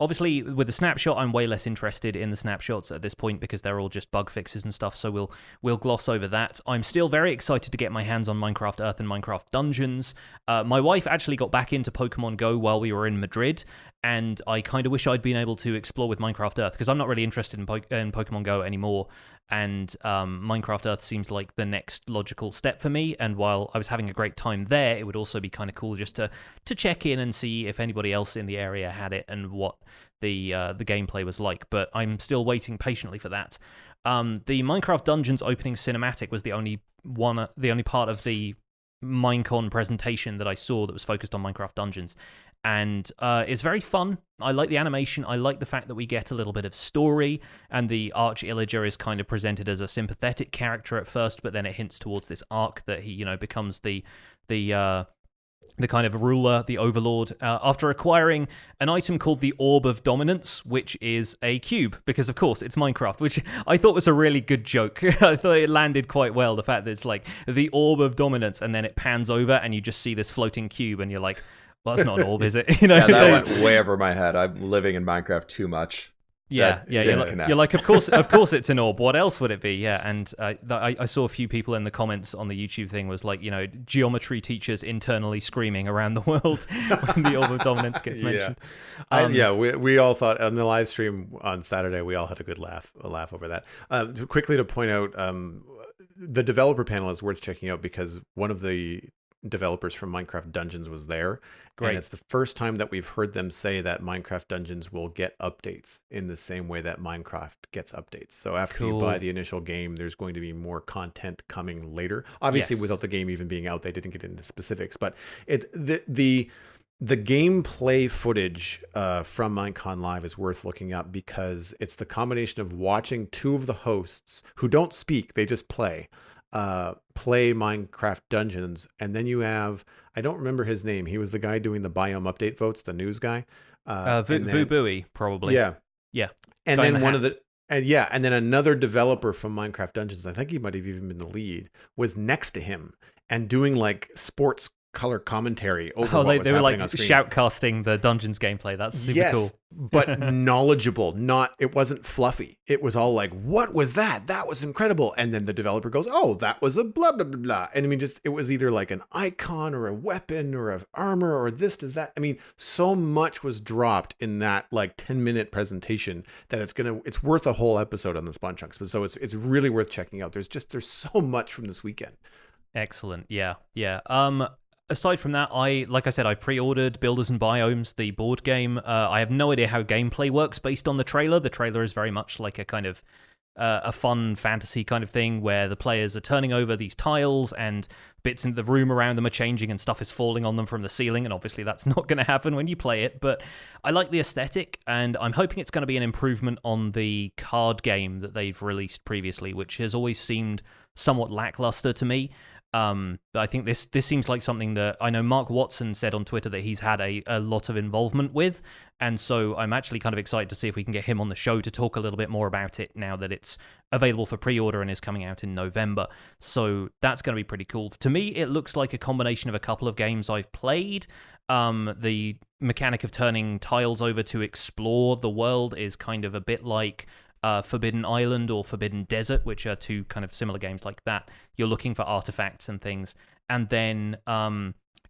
Obviously, with the snapshot, I'm way less interested in the snapshots at this point because they're all just bug fixes and stuff, so we'll gloss over that. I'm still very excited to get my hands on Minecraft Earth and Minecraft Dungeons. My wife actually got back into Pokemon Go while we were in Madrid, and I kind of wish I'd been able to explore with Minecraft Earth, because I'm not really interested in Pokemon Go anymore, and Minecraft Earth seems like the next logical step for me. And while I was having a great time there, it would also be kind of cool just to check in and see if anybody else in the area had it and what the gameplay was like. But I'm still waiting patiently for that. The Minecraft Dungeons opening cinematic was the only part of the Minecon presentation that I saw that was focused on Minecraft Dungeons. And it's very fun. I like the animation. I like the fact that we get a little bit of story, and the Arch Illager is kind of presented as a sympathetic character at first, but then it hints towards this arc that he, becomes the kind of ruler, the overlord, after acquiring an item called the Orb of Dominance, which is a cube, because of course it's Minecraft, which I thought was a really good joke. I thought it landed quite well, the fact that it's like the Orb of Dominance, and then it pans over and you just see this floating cube, and you're like, well, that's not an orb, is it? Yeah, that went way over my head. I'm living in Minecraft too much. Yeah. You're like, of course it's an orb. What else would it be? Yeah, and I saw a few people in the comments on the YouTube thing was like, geometry teachers internally screaming around the world when the Orb of Dominance gets mentioned. We all thought on the live stream on Saturday, we all had a good laugh over that. Quickly to point out, the developer panel is worth checking out because one of the developers from Minecraft Dungeons was there. Great. And it's the first time that we've heard them say that Minecraft Dungeons will get updates in the same way that Minecraft gets updates. So after you buy the initial game, there's going to be more content coming later. Obviously, without the game even being out, they didn't get into specifics, but the gameplay footage from Minecon Live is worth looking up because it's the combination of watching two of the hosts who don't speak, they just play Minecraft Dungeons, and then you have, I don't remember his name, he was the guy doing the biome update votes, the news guy, Vubui, probably. Yeah and guy then and then another developer from Minecraft Dungeons, I think he might have even been the lead, was next to him and doing like sports color commentary over what was they were like on screen. shoutcasting the Dungeons gameplay. That's super cool. But knowledgeable. It wasn't fluffy. It was all like, what was that? That was incredible. And then the developer goes, oh, that was a blah, blah, blah, blah. And I mean, it was either like an icon or a weapon or an armor or this does that. I mean, so much was dropped in that like 10-minute presentation that it's worth a whole episode on the Spawn Chunks. But so it's really worth checking out. There's so much from this weekend. Excellent. Yeah. Aside from that, like I said, I pre-ordered Builders and Biomes, the board game. I have no idea how gameplay works based on the trailer. The trailer is very much like a kind of a fun fantasy kind of thing where the players are turning over these tiles and bits in the room around them are changing and stuff is falling on them from the ceiling, and obviously that's not going to happen when you play it, but I like the aesthetic, and I'm hoping it's going to be an improvement on the card game that they've released previously, which has always seemed somewhat lackluster to me. But I think this seems like something that I know Mark Watson said on Twitter that he's had a lot of involvement with, and so I'm actually kind of excited to see if we can get him on the show to talk a little bit more about it now that it's available for pre-order and is coming out in November. So that's going to be pretty cool. To me, it looks like a combination of a couple of games I've played. The mechanic of turning tiles over to explore the world is kind of a bit like Forbidden Island or Forbidden Desert, which are two kind of similar games like that. You're looking for artifacts and things. And then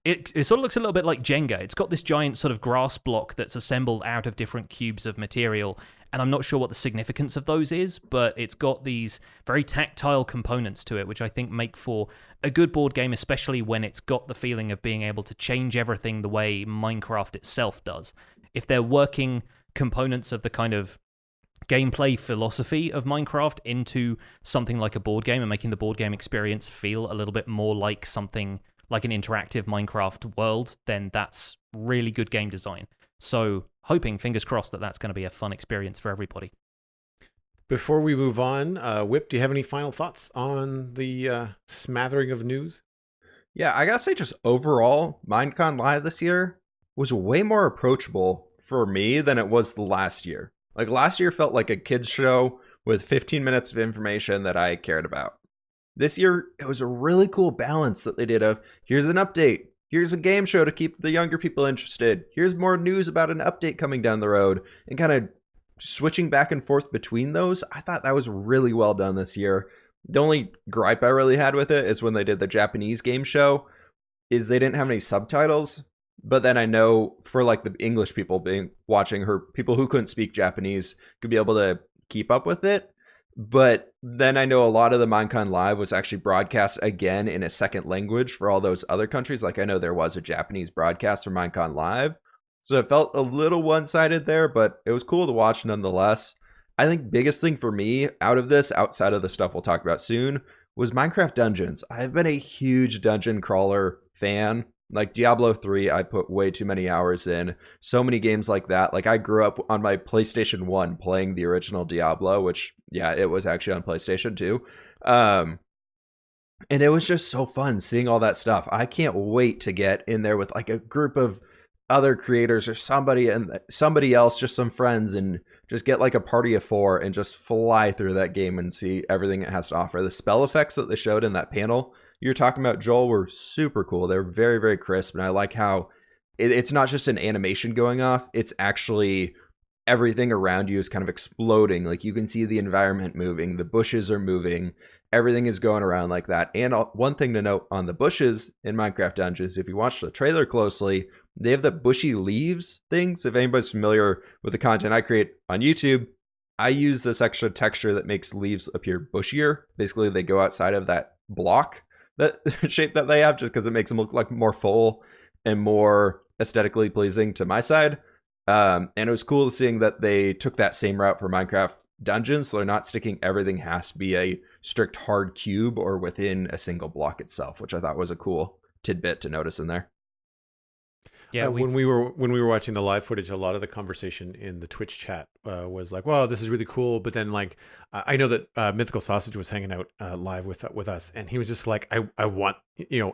it sort of looks a little bit like Jenga. It's got this giant sort of grass block that's assembled out of different cubes of material. And I'm not sure what the significance of those is, but it's got these very tactile components to it, which I think make for a good board game, especially when it's got the feeling of being able to change everything the way Minecraft itself does. If they're working components of the kind of gameplay philosophy of Minecraft into something like a board game and making the board game experience feel a little bit more like something like an interactive Minecraft world, then that's really good game design. So hoping, fingers crossed, that that's going to be a fun experience for everybody. Before we move on, Whip, do you have any final thoughts on the smattering of news? Yeah, I gotta say, just overall, Minecon Live this year was way more approachable for me than it was the last year. Like, last year felt like a kid's show with 15 minutes of information that I cared about. This year, it was a really cool balance that they did of, here's an update, here's a game show to keep the younger people interested, here's more news about an update coming down the road, and kind of switching back and forth between those. I thought that was really well done this year. The only gripe I really had with it is when they did the Japanese game show, is they didn't have any subtitles. But then I know for like the English people being watching, her people who couldn't speak Japanese could be able to keep up with it. But then I know a lot of the Minecon Live was actually broadcast again in a second language for all those other countries. Like, I know there was a Japanese broadcast for Minecon Live. So it felt a little one-sided there, but it was cool to watch nonetheless. I think biggest thing for me out of this, outside of the stuff we'll talk about soon, was Minecraft Dungeons. I've been a huge dungeon crawler fan. Like Diablo 3, I put way too many hours in. So many games like that. Like, I grew up on my PlayStation 1 playing the original Diablo, which, yeah, it was actually on PlayStation 2. And it was just so fun seeing all that stuff. I can't wait to get in there with like a group of other creators or somebody else, just some friends, and just get like a party of 4 and just fly through that game and see everything it has to offer. The spell effects that they showed in that panel you're talking about, Joel, were super cool. They're very, very crisp, and I like how it's not just an animation going off. It's actually everything around you is kind of exploding. Like, you can see the environment moving. The bushes are moving. Everything is going around like that. And one thing to note on the bushes in Minecraft Dungeons, if you watch the trailer closely, they have the bushy leaves things. If anybody's familiar with the content I create on YouTube, I use this extra texture that makes leaves appear bushier. Basically, they go outside of that block, that shape that they have, just because it makes them look like more full and more aesthetically pleasing to my side. And it was cool seeing that they took that same route for Minecraft Dungeons. So they're not sticking everything has to be a strict hard cube or within a single block itself, which I thought was a cool tidbit to notice in there. Yeah, when we were watching the live footage, a lot of the conversation in the Twitch chat was like, "Wow, this is really cool." But then, like, I know that Mythical Sausage was hanging out live with us, and he was just like, "I want,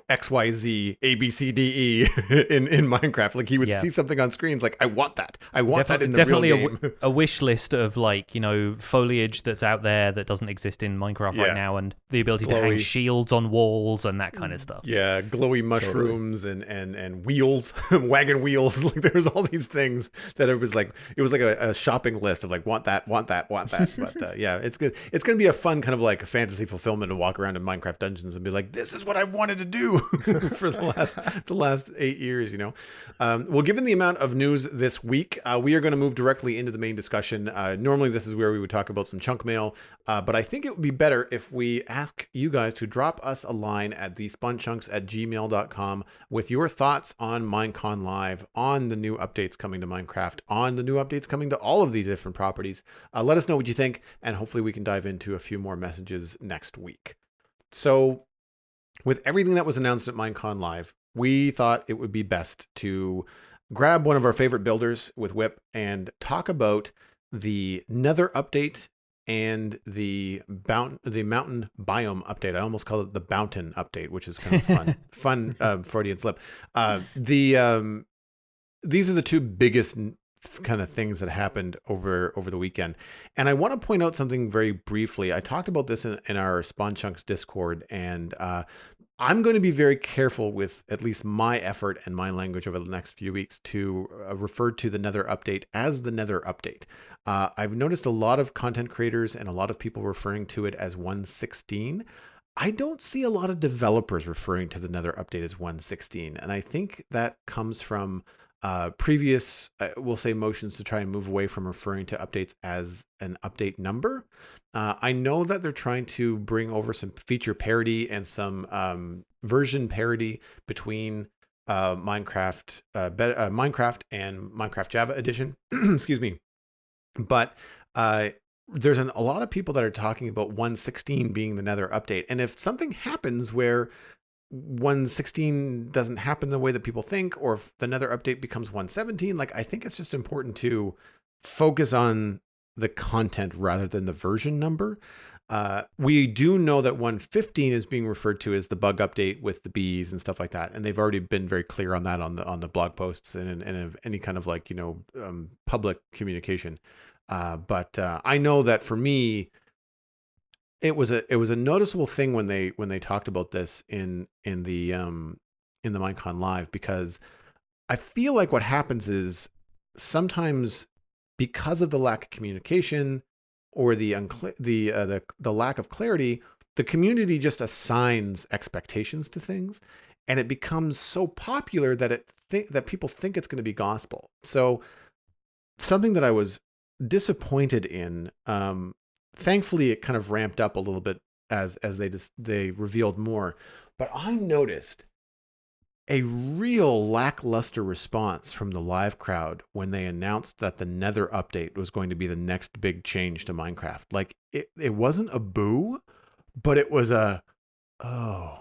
X, Y, Z, A, B, C, D, E in Minecraft." Like, he would see something on screens, like, "I want that. I want that in the real game." A wish list of, like, foliage that's out there that doesn't exist in Minecraft right now, and the ability to hang shields on walls and that kind of stuff. Yeah, glowy mushrooms and wheels, wagon wheels. Like, there's all these things that it was like a shopping list of like, want that. But yeah, it's good. It's gonna be a fun kind of like fantasy fulfillment to walk around in Minecraft Dungeons and be like, this is what I wanted to do for the last 8 years. Well, given the amount of news this week, we are going to move directly into the main discussion. Normally, this is where we would talk about some chunk mail, but I think it would be better if we ask you guys to drop us a line at thespunchunks@gmail.com with your thoughts on Minecon Live, on the new updates coming to Minecraft, on the new updates coming to all of these different properties. Let us know what you think, and hopefully we can dive into a few more messages next week. So with everything that was announced at Minecon Live, we thought it would be best to grab one of our favorite builders with fWhip and talk about the Nether update and the mountain biome update. I almost call it the Bountain update, which is kind of fun Freudian slip. These are the two biggest kind of things that happened over the weekend. And I want to point out something very briefly. I talked about this in our Spawn Chunks Discord, and I'm going to be very careful with at least my effort and my language over the next few weeks to refer to the Nether update as the Nether update. I've noticed a lot of content creators and a lot of people referring to it as 1.16. I don't see a lot of developers referring to the Nether update as 1.16. And I think that comes from previous, we'll say, motions to try and move away from referring to updates as an update number. I know that they're trying to bring over some feature parity and some version parity between Minecraft and Minecraft Java Edition. Excuse me. But there's a lot of people that are talking about 1.16 being the Nether update. And if something happens where 1.16 doesn't happen the way that people think, or if the Nether update becomes 1.17, like, I think it's just important to focus on the content rather than the version number. We do know that 1.15 is being referred to as the bug update with the bees and stuff like that, and they've already been very clear on that on the blog posts and any kind of, like, public communication. But I know that for me, it was a noticeable thing when they talked about this in the Minecon Live, because I feel like what happens is sometimes, because of the lack of communication or the lack of clarity, the community just assigns expectations to things, and it becomes so popular that that people think it's going to be gospel. So something that I was disappointed in, thankfully it kind of ramped up a little bit as they revealed more, but I noticed a real lackluster response from the live crowd when they announced that the Nether update was going to be the next big change to Minecraft. Like, it wasn't a boo, but it was a, oh.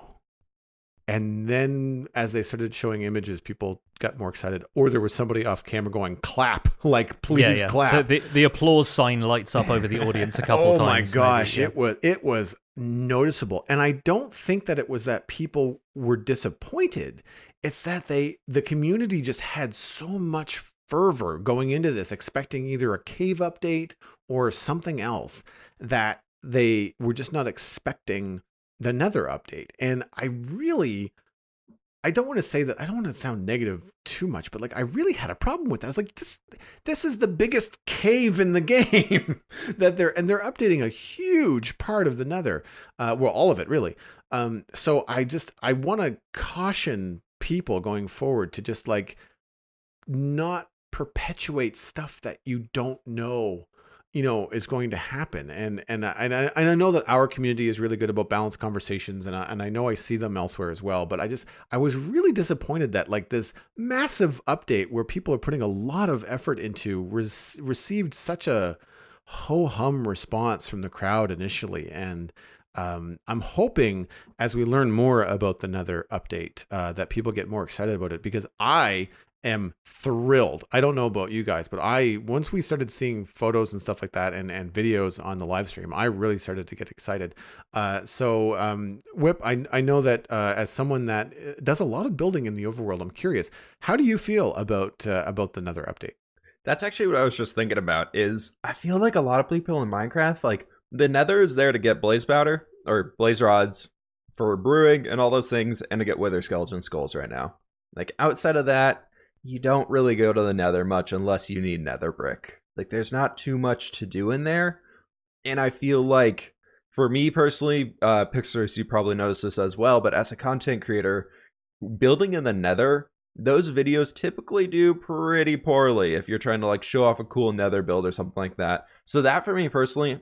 And then as they started showing images, people got more excited. Or there was somebody off camera going, clap, like, please clap. The applause sign lights up over the audience a couple times. Oh my gosh, maybe, yeah. it was noticeable. And I don't think that it was that people were disappointed. It's that the community just had so much fervor going into this, expecting either a cave update or something else, that they were just not expecting the Nether update. And I don't want to say that, I don't want to sound negative too much, but, like, I really had a problem with that. I was like, this is the biggest cave in the game that they're updating a huge part of the Nether. Well, all of it, really. So I want to caution people going forward to just, like, not perpetuate stuff that you don't know is going to happen. And I know that our community is really good about balanced conversations, and I know I see them elsewhere as well. But I was really disappointed that, like, this massive update where people are putting a lot of effort into received such a ho-hum response from the crowd initially. And I'm hoping, as we learn more about the Nether update, that people get more excited about it, because I am thrilled. I don't know about you guys, but once we started seeing photos and stuff like that and videos on the live stream, I really started to get excited. So fWhip, I know that as someone that does a lot of building in the overworld, I'm curious, how do you feel about the Nether update? That's actually what I was just thinking about. Is I feel like a lot of people in Minecraft, like, the Nether is there to get blaze powder or blaze rods for brewing and all those things, and to get wither skeleton skulls right now. Like, outside of that, you don't really go to the Nether much unless you need Nether brick. Like, there's not too much to do in there. And I feel like, for me personally, Pixlers, you probably noticed this as well, but as a content creator, building in the Nether, those videos typically do pretty poorly if you're trying to, like, show off a cool Nether build or something like that. So that, for me personally,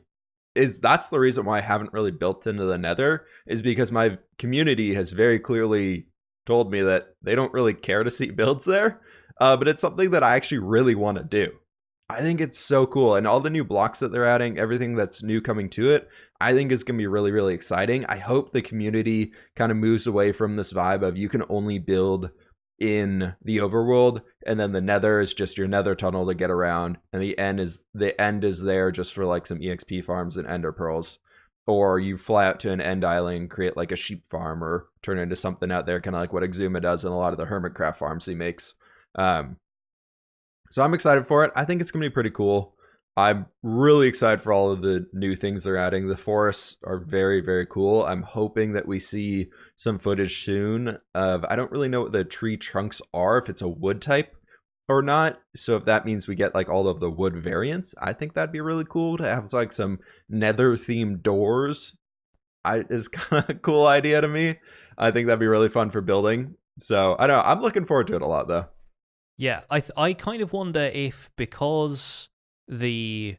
that's the reason why I haven't really built into the Nether, is because my community has very clearly told me that they don't really care to see builds there. But it's something that I actually really want to do. I think it's so cool. And all the new blocks that they're adding, everything that's new coming to it, I think is going to be really, really exciting. I hope the community kind of moves away from this vibe of you can only build in the overworld, and then the nether is just your nether tunnel to get around, and the end is there just for like some EXP farms and ender pearls. Or you fly out to an end island, create like a sheep farm, or turn into something out there, kind of like what Exuma does in a lot of the Hermitcraft farms he makes. So I'm excited for it. I think it's going to be pretty cool. I'm really excited for all of the new things they're adding. The forests are very, very cool. I'm hoping that we see some footage soon of, I don't really know what the tree trunks are, if it's a wood type or not. So if that means we get like all of the wood variants, I think that'd be really cool to have like some nether themed doors. Is kind of a cool idea to me. I think that'd be really fun for building. So I don't know. I'm looking forward to it a lot though. Yeah, I kind of wonder if because they're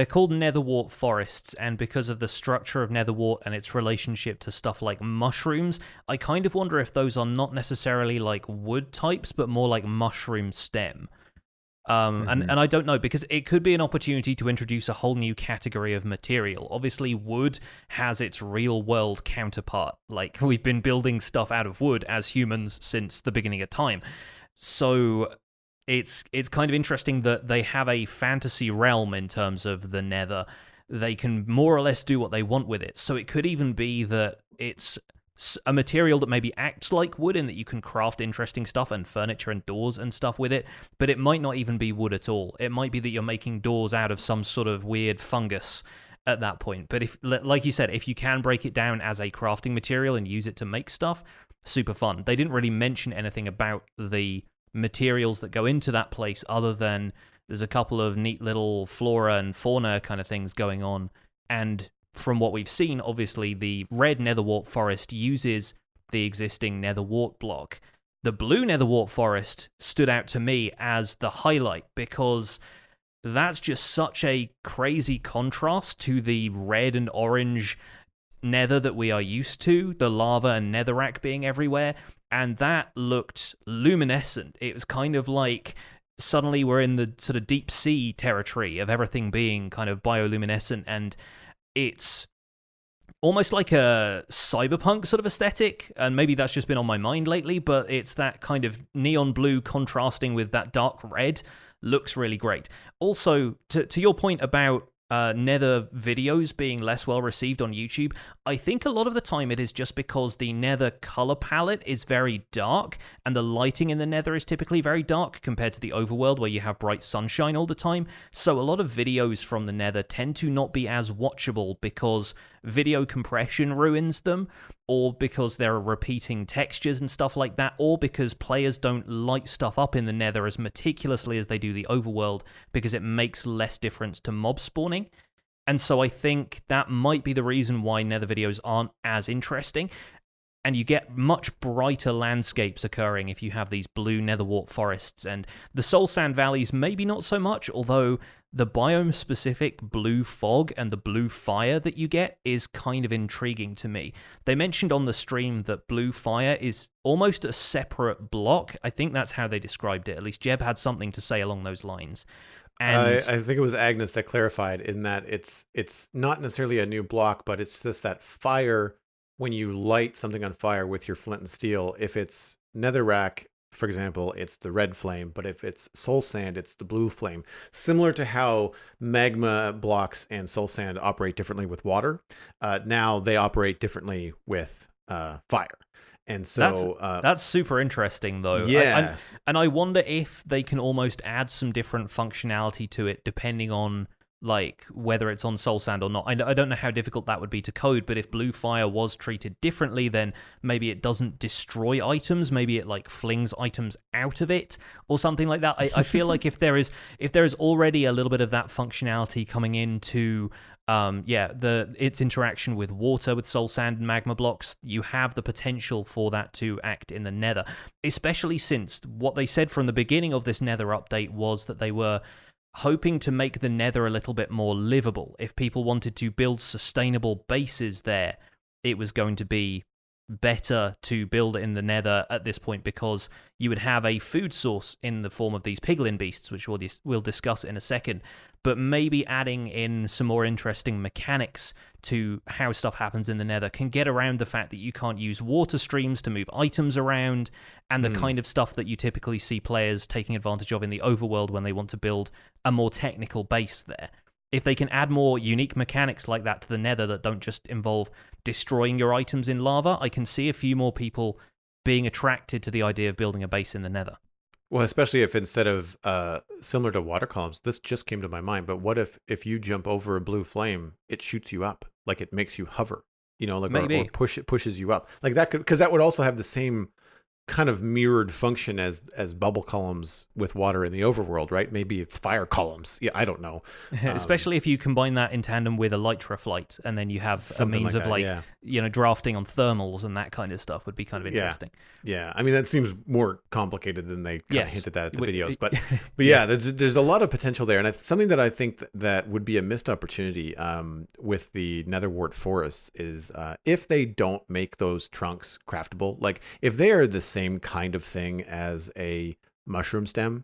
called Netherwart forests, and because of the structure of Netherwart and its relationship to stuff like mushrooms, I kind of wonder if those are not necessarily like wood types, but more like mushroom stem. And I don't know, because it could be an opportunity to introduce a whole new category of material. Obviously, wood has its real-world counterpart. Like, we've been building stuff out of wood as humans since the beginning of time. So it's kind of interesting that they have a fantasy realm in terms of the Nether. They can more or less do what they want with it. So it could even be that it's a material that maybe acts like wood, in that you can craft interesting stuff and furniture and doors and stuff with it, but it might not even be wood at all. It might be that you're making doors out of some sort of weird fungus at that point. But if, like you said, if you can break it down as a crafting material and use it to make stuff, super fun. They didn't really mention anything about the materials that go into that place, other than there's a couple of neat little flora and fauna kind of things going on. And from what we've seen, obviously the red Netherwart forest uses the existing Netherwart block. The blue Netherwart forest stood out to me as the highlight, because that's just such a crazy contrast to the red and orange nether that we are used to, the lava and netherrack being everywhere, and that looked luminescent. It was kind of like suddenly we're in the sort of deep sea territory of everything being kind of bioluminescent, and it's almost like a cyberpunk sort of aesthetic, and maybe that's just been on my mind lately, but it's that kind of neon blue contrasting with that dark red. Looks really great. Also, to your point about Nether videos being less well received on YouTube, I think a lot of the time it is just because the Nether color palette is very dark, and the lighting in the Nether is typically very dark compared to the overworld where you have bright sunshine all the time. So a lot of videos from the Nether tend to not be as watchable because video compression ruins them, or because there are repeating textures and stuff like that, or because players don't light stuff up in the Nether as meticulously as they do the overworld, because it makes less difference to mob spawning. And so I think that might be the reason why Nether videos aren't as interesting. And you get much brighter landscapes occurring if you have these blue Netherwart forests. And the Soul Sand Valleys, maybe not so much, although the biome-specific blue fog and the blue fire that you get is kind of intriguing to me. They mentioned on the stream that blue fire is almost a separate block. I think that's how they described it. At least Jeb had something to say along those lines. And I think it was Agnes that clarified in that it's not necessarily a new block, but it's just that fire, when you light something on fire with your flint and steel, if it's netherrack, for example, it's the red flame, but if it's soul sand, it's the blue flame. Similar to how magma blocks and soul sand operate differently with water, now they operate differently with fire. And so that's super interesting, though. Yes. And I wonder if they can almost add some different functionality to it depending on like whether it's on soul sand or not. I don't know how difficult that would be to code, but if blue fire was treated differently, then maybe it doesn't destroy items, maybe it like flings items out of it or something like that. I feel like if there is already a little bit of that functionality coming into its interaction with water, with soul sand and magma blocks, you have the potential for that to act in the Nether, especially since what they said from the beginning of this Nether update was that they were hoping to make the Nether a little bit more livable. If people wanted to build sustainable bases there, it was going to be better to build it in the Nether at this point, because you would have a food source in the form of these Piglin beasts, which we'll discuss in a second. But maybe adding in some more interesting mechanics to how stuff happens in the Nether can get around the fact that you can't use water streams to move items around, and the kind of stuff that you typically see players taking advantage of in the overworld when they want to build a more technical base there. If they can add more unique mechanics like that to the Nether that don't just involve destroying your items in lava, I can see a few more people being attracted to the idea of building a base in the Nether. Well, especially if instead of similar to water columns, this just came to my mind. But what if you jump over a blue flame, it shoots you up, like it makes you hover, like or pushes you up, like that could, because that would also have the same kind of mirrored function as bubble columns with water in the overworld, right? Maybe it's fire columns. Yeah, I don't know. Especially if you combine that in tandem with Elytra flight, and then you have a means of drafting on thermals and that kind of stuff would be kind of interesting. Yeah. I mean, that seems more complicated than they kind of hinted at the videos, but yeah, there's a lot of potential there, and something that I think that would be a missed opportunity with the Netherwart forests is if they don't make those trunks craftable, like if they are the same kind of thing as a mushroom stem,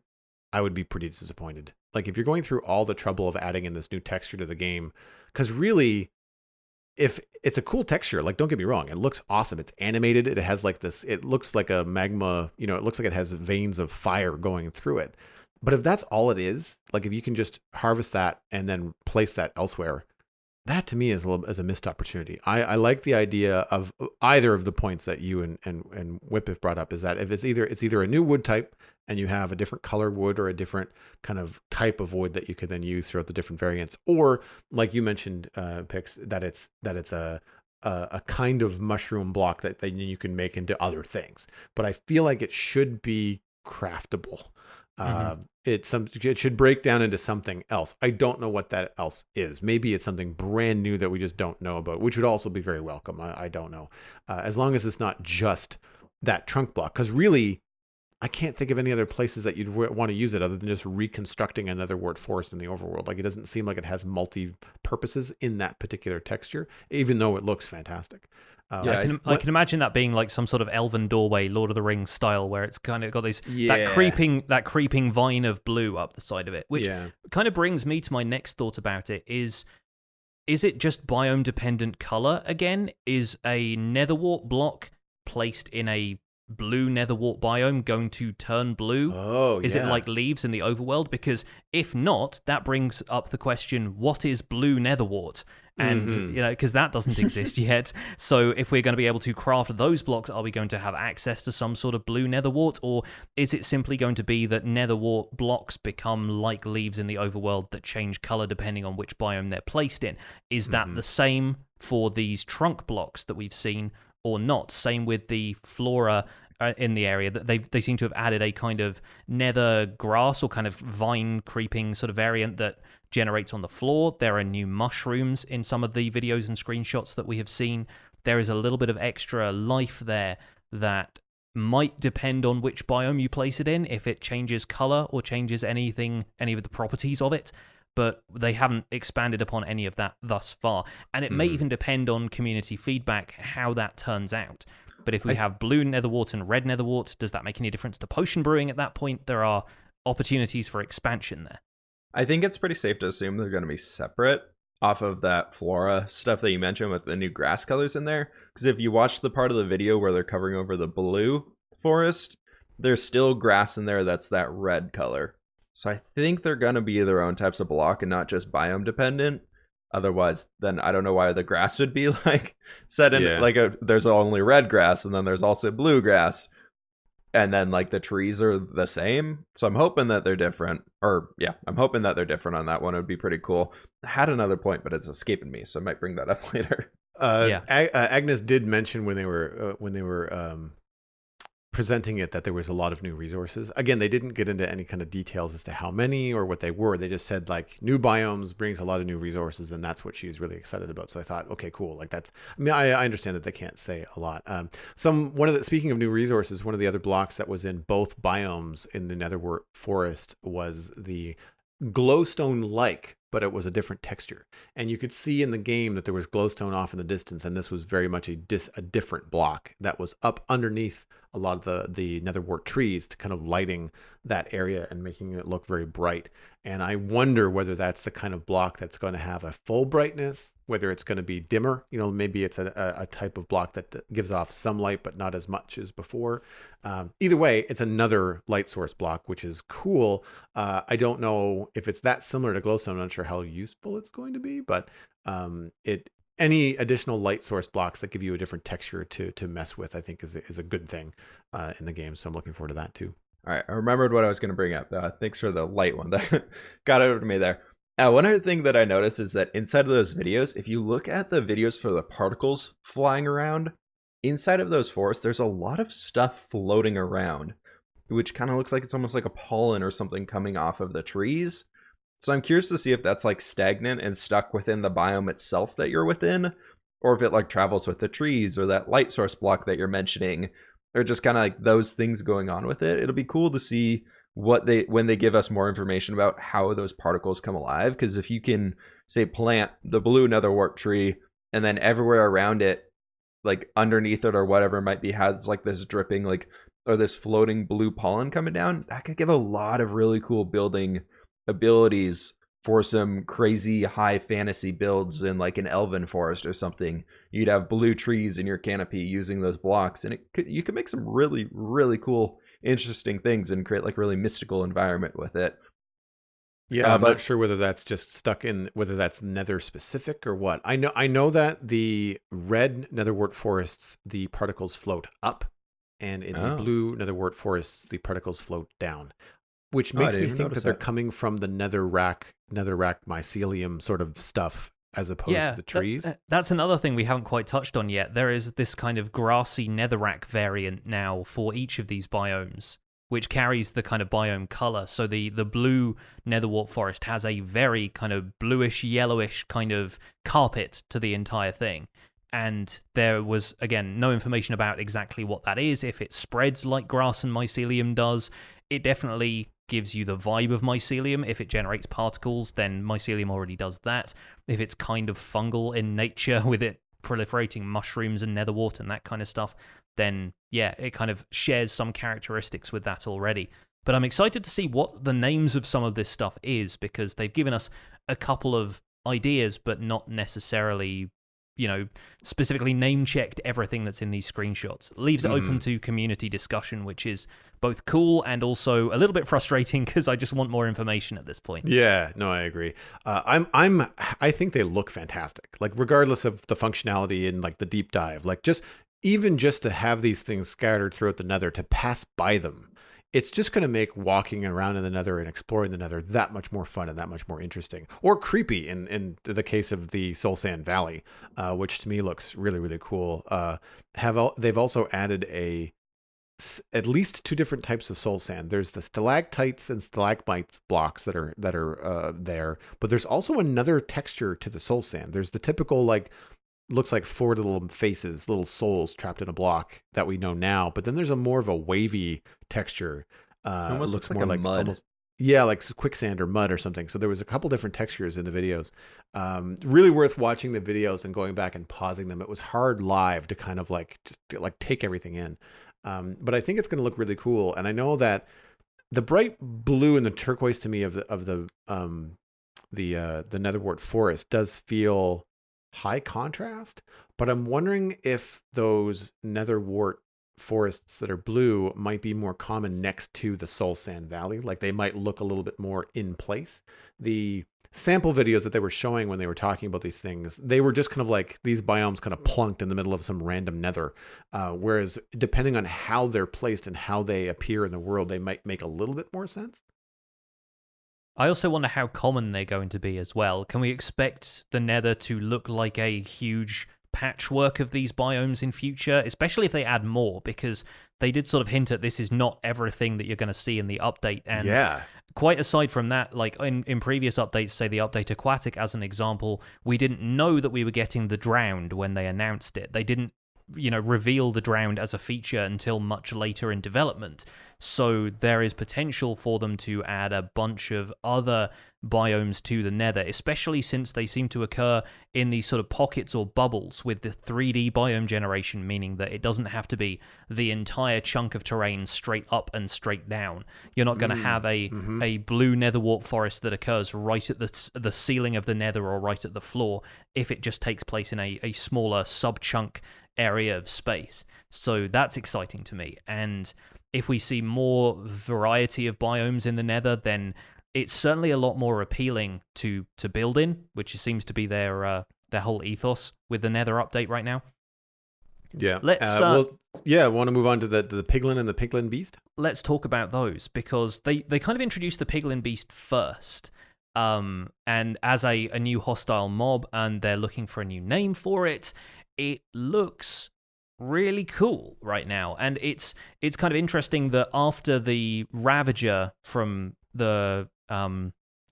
I would be pretty disappointed. Like if you're going through all the trouble of adding in this new texture to the game, because really, if it's a cool texture, like don't get me wrong, it looks awesome. It's animated. It has like this, it looks like a magma, it looks like it has veins of fire going through it. But if that's all it is, like if you can just harvest that and then place that elsewhere, that to me is a missed opportunity. I like the idea of either of the points that you and fWhip have brought up, is that if it's either a new wood type and you have a different color wood or a different kind of type of wood that you could then use throughout the different variants, or like you mentioned, Pix, that it's a kind of mushroom block that you can make into other things. But I feel like it should be craftable. It should break down into something else. I don't know what that else is. Maybe it's something brand new that we just don't know about, which would also be very welcome. I don't know. As long as it's not just that trunk block, because really, I can't think of any other places that you'd want to use it other than just reconstructing another wart forest in the overworld. Like it doesn't seem like it has multi-purposes in that particular texture, even though it looks fantastic. I can imagine that being like some sort of elven doorway, Lord of the Rings style, where it's kind of got that creeping vine of blue up the side of it, which kind of brings me to my next thought about it. Is it just biome dependent color again? Is a netherwart block placed in a blue netherwart biome going to turn blue? Is it like leaves in the overworld? Because if not, that brings up the question, what is blue netherwart? And because that doesn't exist yet. So if we're going to be able to craft those blocks, are we going to have access to some sort of blue netherwart, or is it simply going to be that netherwart blocks become like leaves in the overworld that change color depending on which biome they're placed in? Is that the same for these trunk blocks that we've seen, or not? Same with the flora in the area, that they seem to have added a kind of nether grass or kind of vine creeping sort of variant that generates on the floor. There are new mushrooms in some of the videos and screenshots that we have seen. There is a little bit of extra life there that might depend on which biome you place it in, if it changes color or changes any of the properties of it. But they haven't expanded upon any of that thus far. And it may even depend on community feedback how that turns out. But if we have blue netherwart and red netherwart, does that make any difference to potion brewing at that point? There are opportunities for expansion there. I think it's pretty safe to assume they're going to be separate off of that flora stuff that you mentioned with the new grass colors in there. Because if you watch the part of the video where they're covering over the blue forest, there's still grass in there that's that red color. So I think they're going to be their own types of block and not just biome dependent. Otherwise, then I don't know why the grass would be like set in there's only red grass and then there's also blue grass. And then like the trees are the same. So I'm hoping that they're different. I'm hoping that they're different on that one. It would be pretty cool. I had another point, but it's escaping me. So I might bring that up later. Agnes did mention when they were presenting it that there was a lot of new resources. Again, they didn't get into any kind of details as to how many or what they were. They just said like new biomes brings a lot of new resources, and that's what she's really excited about. So I thought, okay, cool. Like I understand that they can't say a lot. Speaking of new resources, one of the other blocks that was in both biomes in the Netherwart forest was the glowstone-like, but it was a different texture. And you could see in the game that there was glowstone off in the distance, and this was very much a different block that was up underneath a lot of the netherwort trees, to kind of lighting that area and making it look very bright. And I wonder whether that's the kind of block that's going to have a full brightness, whether it's going to be dimmer. You know, maybe it's a type of block that gives off some light, but not as much as before. Either way, it's another light source block, which is cool. I don't know if it's that similar to glowstone. I'm not sure how useful it's going to be, but any additional light source blocks that give you a different texture to mess with, I think is a good thing in the game. So I'm looking forward to that too. All right, I remembered what I was going to bring up. Thanks for the light one that got over to me there. One other thing that I noticed is that inside of those videos, if you look at the videos for the particles flying around, inside of those forests, there's a lot of stuff floating around, which kind of looks like it's almost like a pollen or something coming off of the trees. So I'm curious to see if that's like stagnant and stuck within the biome itself that you're within, or if it like travels with the trees or that light source block that you're mentioning, or just kind of like those things going on with it. It'll be cool to see when they give us more information about how those particles come alive. Because if you can, say, plant the blue netherwort tree, and then everywhere around it, like underneath it or whatever might be, has like this dripping like or this floating blue pollen coming down, that could give a lot of really cool building abilities for some crazy high fantasy builds in like an elven forest or something. You'd have blue trees in your canopy using those blocks, and you could make some really, really cool, interesting things and create like really mystical environment with it. Yeah, I'm not sure whether that's just stuck in, whether that's nether specific or what. I know that the red netherwort forests, the particles float up, and in the blue netherwort forests, the particles float down, which makes me think that they're coming from the netherrack mycelium sort of stuff, as opposed to the trees. That's another thing we haven't quite touched on yet. There is this kind of grassy netherrack variant now for each of these biomes, which carries the kind of biome color. So the blue netherwort forest has a very kind of bluish, yellowish kind of carpet to the entire thing. And there was, again, no information about exactly what that is. If it spreads like grass and mycelium does, it definitely gives you the vibe of mycelium. If it generates particles, then mycelium already does that. If it's kind of fungal in nature, with it proliferating mushrooms and netherwort and that kind of stuff, then yeah, it kind of shares some characteristics with that already. But I'm excited to see what the names of some of this stuff is, because they've given us a couple of ideas, but not necessarily, you know, specifically name-checked everything that's in these screenshots. Leaves it open to community discussion, which is both cool and also a little bit frustrating, because I just want more information at this point. Yeah, no, I agree. I think they look fantastic. Like, regardless of the functionality and like the deep dive, like just to have these things scattered throughout the nether, to pass by them, it's just going to make walking around in the nether and exploring the nether that much more fun and that much more interesting, or creepy in the case of the Soul Sand Valley, which to me looks really, really cool. They've also added at least two different types of soul sand. There's the stalactites and stalagmites blocks that are there, but there's also another texture to the soul sand. There's the typical, like, looks like four little faces, little souls trapped in a block that we know now. But then there's a more of a wavy texture. Almost looks more like mud. Almost, yeah, like quicksand or mud or something. So there was a couple different textures in the videos. Really worth watching the videos and going back and pausing them. It was hard live to kind of like just like take everything in. But I think it's going to look really cool. And I know that the bright blue and the turquoise to me of the netherwort forest does feel high contrast, but I'm wondering if those netherwort forests that are blue might be more common next to the Soul Sand Valley. Like, they might look a little bit more in place. The sample videos that they were showing when they were talking about these things, they were just kind of like these biomes kind of plunked in the middle of some random nether. Whereas depending on how they're placed and how they appear in the world, they might make a little bit more sense. I also wonder how common they're going to be as well. Can we expect the Nether to look like a huge patchwork of these biomes in future, especially if they add more? Because they did sort of hint at this is not everything that you're going to see in the update. And yeah, quite aside from that, like in previous updates, say the update Aquatic as an example, we didn't know that we were getting the Drowned when they announced it. They didn't reveal the drowned as a feature until much later in development. So there is potential for them to add a bunch of other biomes to the Nether, especially since they seem to occur in these sort of pockets or bubbles with the 3D biome generation, meaning that it doesn't have to be the entire chunk of terrain straight up and straight down. You're not going to have a blue netherwart forest that occurs right at the ceiling of the Nether or right at the floor if it just takes place in a smaller sub-chunk area of space. So that's exciting to me. And if we see more variety of biomes in the Nether, then it's certainly a lot more appealing to build in, which seems to be their whole ethos with the Nether update right now. Yeah. Let's want to move on to the Piglin and the Piglin Beast? Let's talk about those, because they kind of introduced the Piglin Beast first, and as a new hostile mob, and they're looking for a new name for it. It looks really cool right now, and it's kind of interesting that after the Ravager from the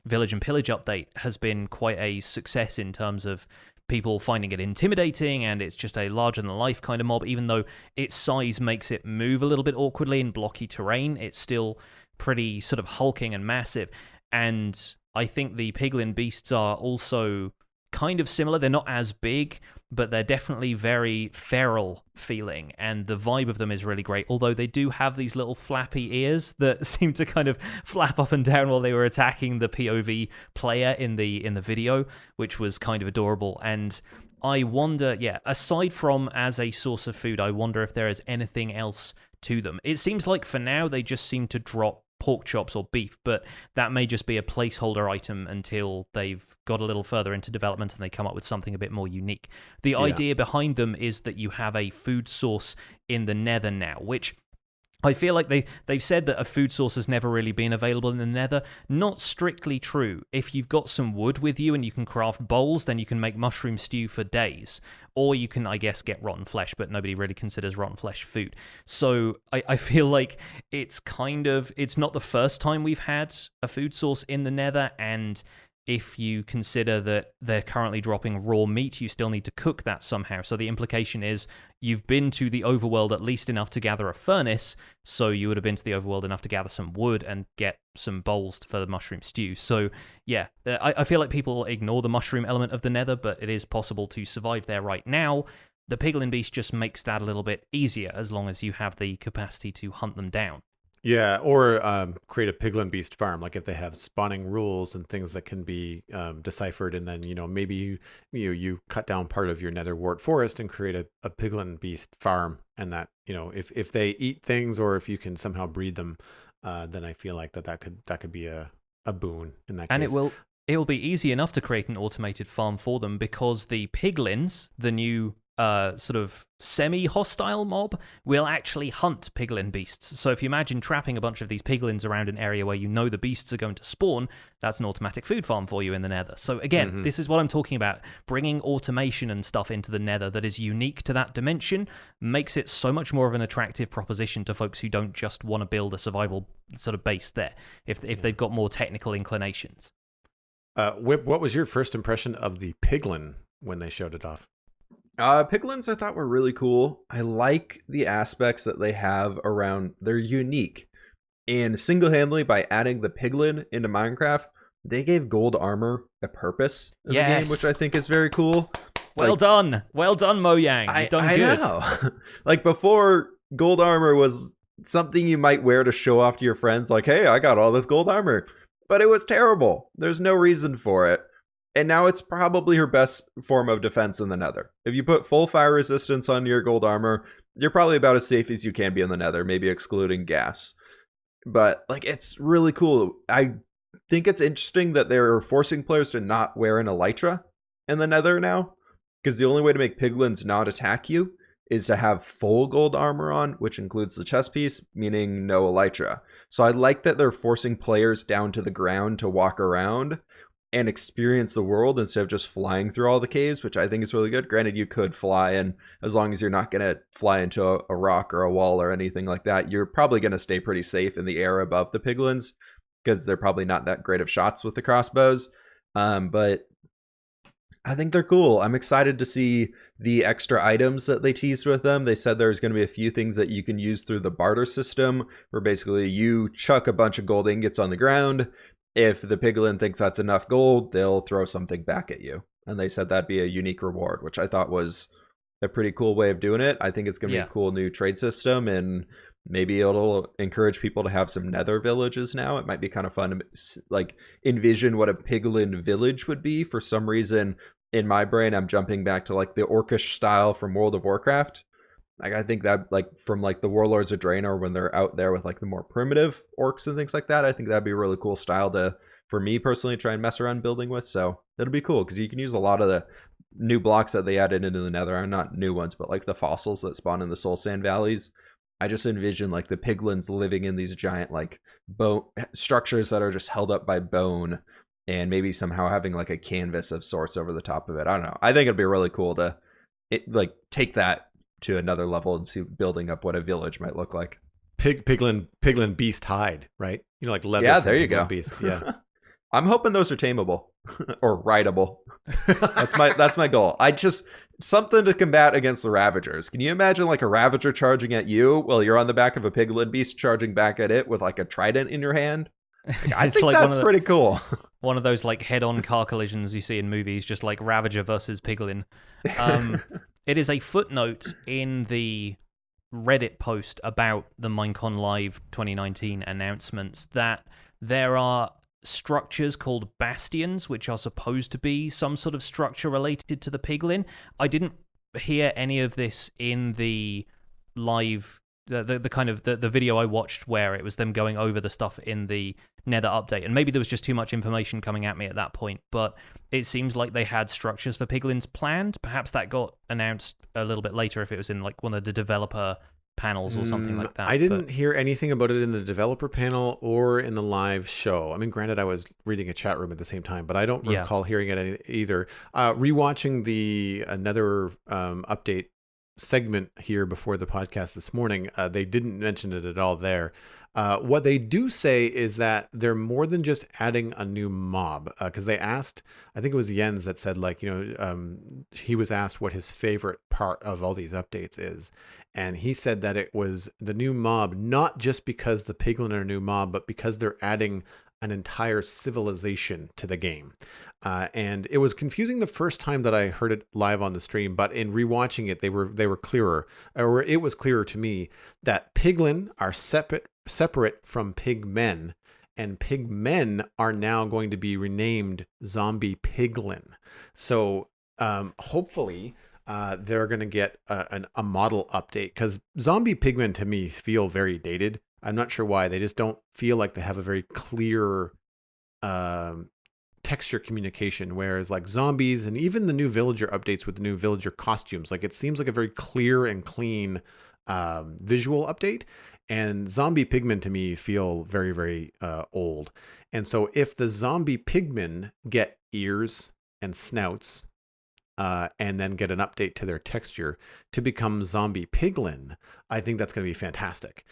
Village and Pillage update has been quite a success in terms of people finding it intimidating, and it's just a larger-than-life kind of mob. Even though its size makes it move a little bit awkwardly in blocky terrain, it's still pretty sort of hulking and massive. And I think the Piglin Beasts are also kind of similar. They're not as big, but they're definitely very feral feeling, and the vibe of them is really great, although they do have these little flappy ears that seem to kind of flap up and down while they were attacking the POV player in the video, which was kind of adorable. And I wonder, aside from as a source of food, I wonder if there is anything else to them. It seems like for now they just seem to drop pork chops or beef, but that may just be a placeholder item until they've got a little further into development and they come up with something a bit more unique. The idea behind them is that you have a food source in the Nether now, which I feel like they've said that a food source has never really been available in the Nether. Not strictly true. If you've got some wood with you and you can craft bowls, then you can make mushroom stew for days. Or you can, I guess, get rotten flesh, but nobody really considers rotten flesh food. So I feel like it's not the first time we've had a food source in the Nether, and if you consider that they're currently dropping raw meat, you still need to cook that somehow. So the implication is you've been to the overworld at least enough to gather a furnace, so you would have been to the overworld enough to gather some wood and get some bowls for the mushroom stew. So yeah, I feel like people ignore the mushroom element of the Nether, but it is possible to survive there right now. The Piglin Beast just makes that a little bit easier as long as you have the capacity to hunt them down. Yeah, or create a Piglin Beast farm, like if they have spawning rules and things that can be deciphered, and then maybe you cut down part of your netherwart forest and create a Piglin Beast farm, and that if they eat things or if you can somehow breed them, then I feel like that could be a boon in that case. And it will be easy enough to create an automated farm for them, because the Piglins, the new sort of semi-hostile mob, will actually hunt Piglin beasts. So if you imagine trapping a bunch of these Piglins around an area where you know the beasts are going to spawn, that's an automatic food farm for you in the Nether. So again, this is what I'm talking about. Bringing automation and stuff into the Nether that is unique to that dimension makes it so much more of an attractive proposition to folks who don't just want to build a survival sort of base there, if they've got more technical inclinations. Whip, what was your first impression of the Piglin when they showed it off? Piglins I thought were really cool. I like the aspects that they have around, they're unique. And single-handedly, by adding the Piglin into Minecraft, they gave gold armor a purpose in the game, which I think is very cool. Well done, Mojang. You've done good. I know. Like before, gold armor was something you might wear to show off to your friends, like, hey, I got all this gold armor. But it was terrible. There's no reason for it. And now it's probably her best form of defense in the Nether. If you put full fire resistance on your gold armor, you're probably about as safe as you can be in the Nether, maybe excluding gas. But like, it's really cool. I think it's interesting that they're forcing players to not wear an elytra in the Nether now, because the only way to make Piglins not attack you is to have full gold armor on, which includes the chest piece, meaning no elytra. So I like that they're forcing players down to the ground to walk around and experience the world instead of just flying through all the caves, which I think is really good. Granted, you could fly, and as long as you're not going to fly into a rock or a wall or anything like that, you're probably going to stay pretty safe in the air above the Piglins, because they're probably not that great of shots with the crossbows. But I think they're cool. I'm excited to see the extra items that they teased with them. They said there's going to be a few things that you can use through the barter system, where basically you chuck a bunch of gold ingots on the ground. If the piglin thinks that's enough gold, they'll throw something back at you. And they said that'd be a unique reward, which I thought was a pretty cool way of doing it. I think it's going to be a cool new trade system, and maybe it'll encourage people to have some nether villages now. It might be kind of fun to like envision what a piglin village would be. For some reason in my brain, I'm jumping back to like the orcish style from World of Warcraft. Like I think that like from like the Warlords of Draenor when they're out there with like the more primitive orcs and things like that. I think that'd be a really cool style to, for me personally, try and mess around building with. So it'll be cool because you can use a lot of the new blocks that they added into the nether, not new ones, but like the fossils that spawn in the soul sand valleys. I just envision like the piglins living in these giant like bone structures that are just held up by bone, and maybe somehow having like a canvas of sorts over the top of it. I don't know. I think it'd be really cool to like take that to another level and see building up what a village might look like. Piglin beast hide, right? You know, like leather. Yeah, there you go. Beast. Yeah. I'm hoping those are tameable or rideable. That's my goal. I just something to combat against the Ravagers. Can you imagine like a Ravager charging at you while you're on the back of a piglin beast charging back at it with like a trident in your hand? Like, I think like that's pretty cool. One of those like head-on car collisions you see in movies, just like Ravager versus Piglin. It is a footnote in the Reddit post about the Minecon Live 2019 announcements that there are structures called bastions, which are supposed to be some sort of structure related to the piglin. I didn't hear any of this in the live, the kind of the video I watched where it was them going over the stuff in the Nether update, and maybe there was just too much information coming at me at that point, but it seems like they had structures for piglins planned. Perhaps that got announced a little bit later if it was in like one of the developer panels or something like that. I didn't hear anything about it in the developer panel or in the live show. I mean, granted, I was reading a chat room at the same time, but I don't recall hearing it either. Rewatching the Nether update segment here before the podcast this morning, they didn't mention it at all there. What they do say is that they're more than just adding a new mob, because they asked, I think it was Jens that said, like, he was asked what his favorite part of all these updates is. And he said that it was the new mob, not just because the piglin are a new mob, but because they're adding an entire civilization to the game. And it was confusing the first time that I heard it live on the stream, but in rewatching it, they were clearer, or it was clearer to me that piglin are separate from pigmen, and pigmen are now going to be renamed zombie piglin. So hopefully they're going to get a model update, because zombie pigmen to me feel very dated. I'm not sure why. They just don't feel like they have a very clear texture communication, whereas like zombies and even the new villager updates with the new villager costumes, like it seems like a very clear and clean visual update. And zombie pigmen to me feel very, very old. And so if the zombie pigmen get ears and snouts, and then get an update to their texture to become zombie piglin, I think that's going to be fantastic.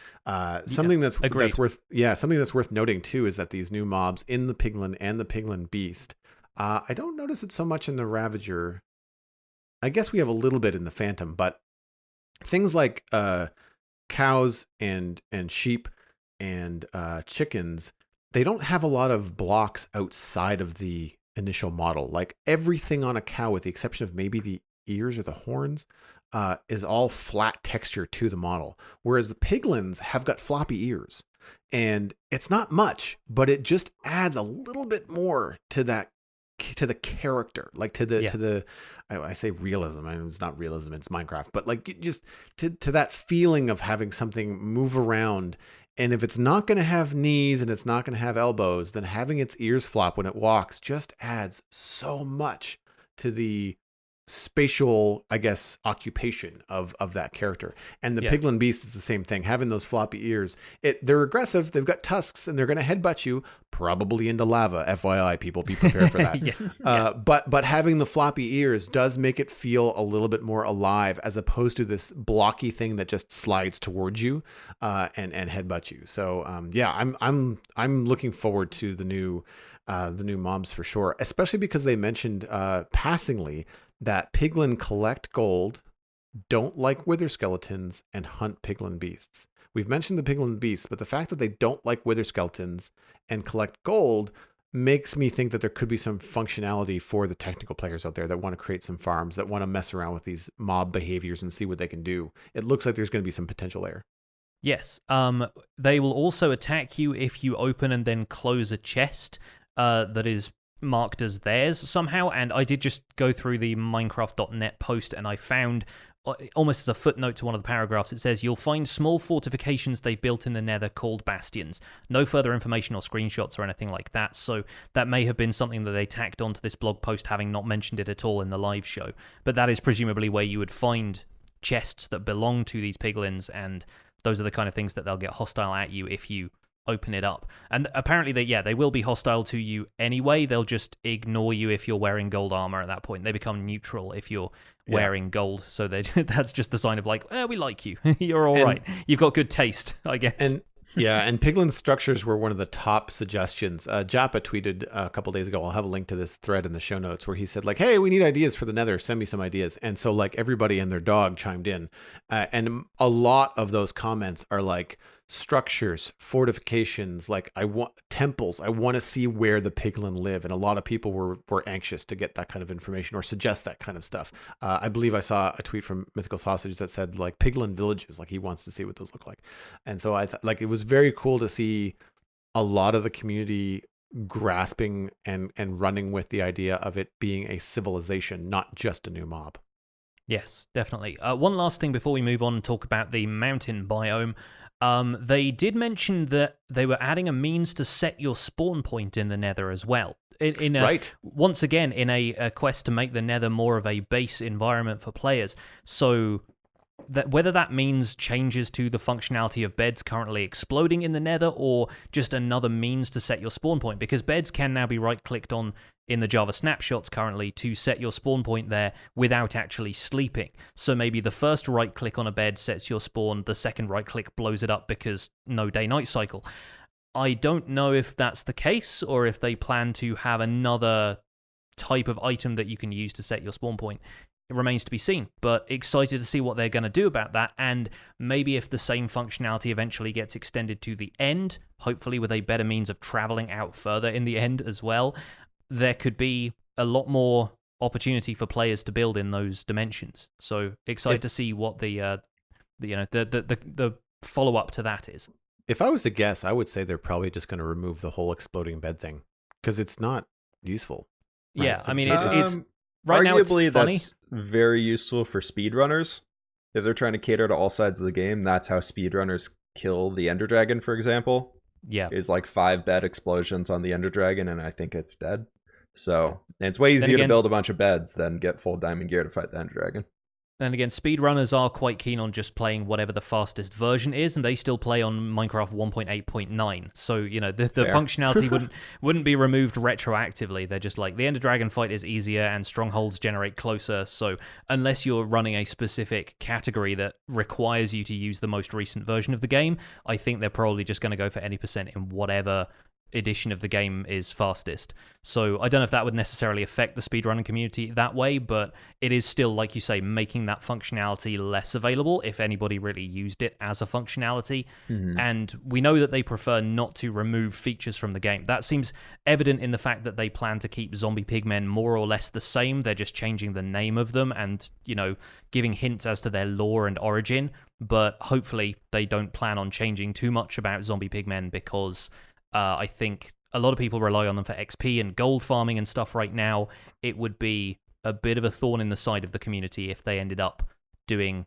Something that's worth noting too is that these new mobs in the piglin and the piglin beast, I don't notice it so much in the Ravager. I guess we have a little bit in the Phantom, but things like cows and sheep and chickens, they don't have a lot of blocks outside of the initial model. Like everything on a cow, with the exception of maybe the ears or the horns, is all flat texture to the model. Whereas the piglins have got floppy ears, and it's not much, but it just adds a little bit more to that, to the character, like to the I say realism. I mean, it's not realism, it's Minecraft, but like just to that feeling of having something move around. And if it's not going to have knees and it's not going to have elbows, then having its ears flop when it walks just adds so much to the spatial, I guess, occupation of that character. And the Yeah. Piglin Beast is the same thing. Having those floppy ears, they're aggressive. They've got tusks, and they're going to headbutt you, probably into lava. FYI, people, be prepared for that. Yeah. But having the floppy ears does make it feel a little bit more alive, as opposed to this blocky thing that just slides towards you and headbutt you. So yeah, I'm looking forward to the new mobs for sure, especially because they mentioned passingly that Piglin collect gold, don't like wither skeletons, and hunt Piglin beasts. We've mentioned the Piglin beasts, but the fact that they don't like wither skeletons and collect gold makes me think that there could be some functionality for the technical players out there that want to create some farms, that want to mess around with these mob behaviors and see what they can do. It looks like there's going to be some potential there. Yes. They will also attack you if you open and then close a chest that is marked as theirs somehow. And I did just go through the Minecraft.net post, and I found, almost as a footnote to one of the paragraphs, it says, "You'll find small fortifications they built in the Nether called bastions." No further information or screenshots or anything like that, so that may have been something that they tacked onto this blog post, having not mentioned it at all in the live show. But that is presumably where you would find chests that belong to these piglins, and those are the kind of things that they'll get hostile at you if you open it up. And apparently they will be hostile to you anyway. They'll just ignore you if you're wearing gold armor at that point. They become neutral if you're wearing gold. So that's just the sign of like, we like you. You're all right. You've got good taste, I guess. And Piglin structures were one of the top suggestions. Japa tweeted a couple days ago, I'll have a link to this thread in the show notes, where he said like, hey, we need ideas for the Nether. Send me some ideas. And so like everybody and their dog chimed in. And a lot of those comments are like, structures, fortifications, like I want temples. I want to see where the Piglin live, and a lot of people were anxious to get that kind of information or suggest that kind of stuff. I believe I saw a tweet from Mythical Sausage that said like Piglin villages, like he wants to see what those look like. And so I thought like it was very cool to see a lot of the community grasping and running with the idea of it being a civilization, not just a new mob. Yes, definitely. One last thing before we move on and talk about the mountain biome. They did mention that they were adding a means to set your spawn point in the Nether as well. Right. Once again, in a quest to make the Nether more of a base environment for players. So that whether that means changes to the functionality of beds currently exploding in the Nether, or just another means to set your spawn point, because beds can now be right-clicked on in the Java snapshots currently to set your spawn point there without actually sleeping. So maybe the first right-click on a bed sets your spawn, the second right-click blows it up because no day-night cycle. I don't know if that's the case, or if they plan to have another type of item that you can use to set your spawn point. It remains to be seen, but excited to see what they're going to do about that, and maybe if the same functionality eventually gets extended to the end, hopefully with a better means of traveling out further in the end as well, there could be a lot more opportunity for players to build in those dimensions. So excited to see what the follow-up to that is. If I was to guess, I would say they're probably just going to remove the whole exploding bed thing, because it's not useful. Right? Yeah, I mean, it's right now it's arguably funny. That's very useful for speedrunners. If they're trying to cater to all sides of the game, that's how speedrunners kill the Ender Dragon, for example. Yeah. Is like 5 bed explosions on the Ender Dragon, and I think it's dead. So, and it's way easier to build a bunch of beds than get full diamond gear to fight the Ender Dragon. And again, speedrunners are quite keen on just playing whatever the fastest version is, and they still play on Minecraft 1.8.9. So, the functionality wouldn't be removed retroactively. They're just like, the Ender Dragon fight is easier and strongholds generate closer. So, unless you're running a specific category that requires you to use the most recent version of the game, I think they're probably just going to go for any percent in whatever edition of the game is fastest. So I don't know if that would necessarily affect the speedrunning community that way, but it is still, like you say, making that functionality less available if anybody really used it as a functionality. Mm-hmm. And we know that they prefer not to remove features from the game. That seems evident in the fact that they plan to keep zombie pigmen more or less the same. They're just changing the name of them and, giving hints as to their lore and origin. But hopefully they don't plan on changing too much about zombie pigmen, because I think a lot of people rely on them for XP and gold farming and stuff right now. It would be a bit of a thorn in the side of the community if they ended up doing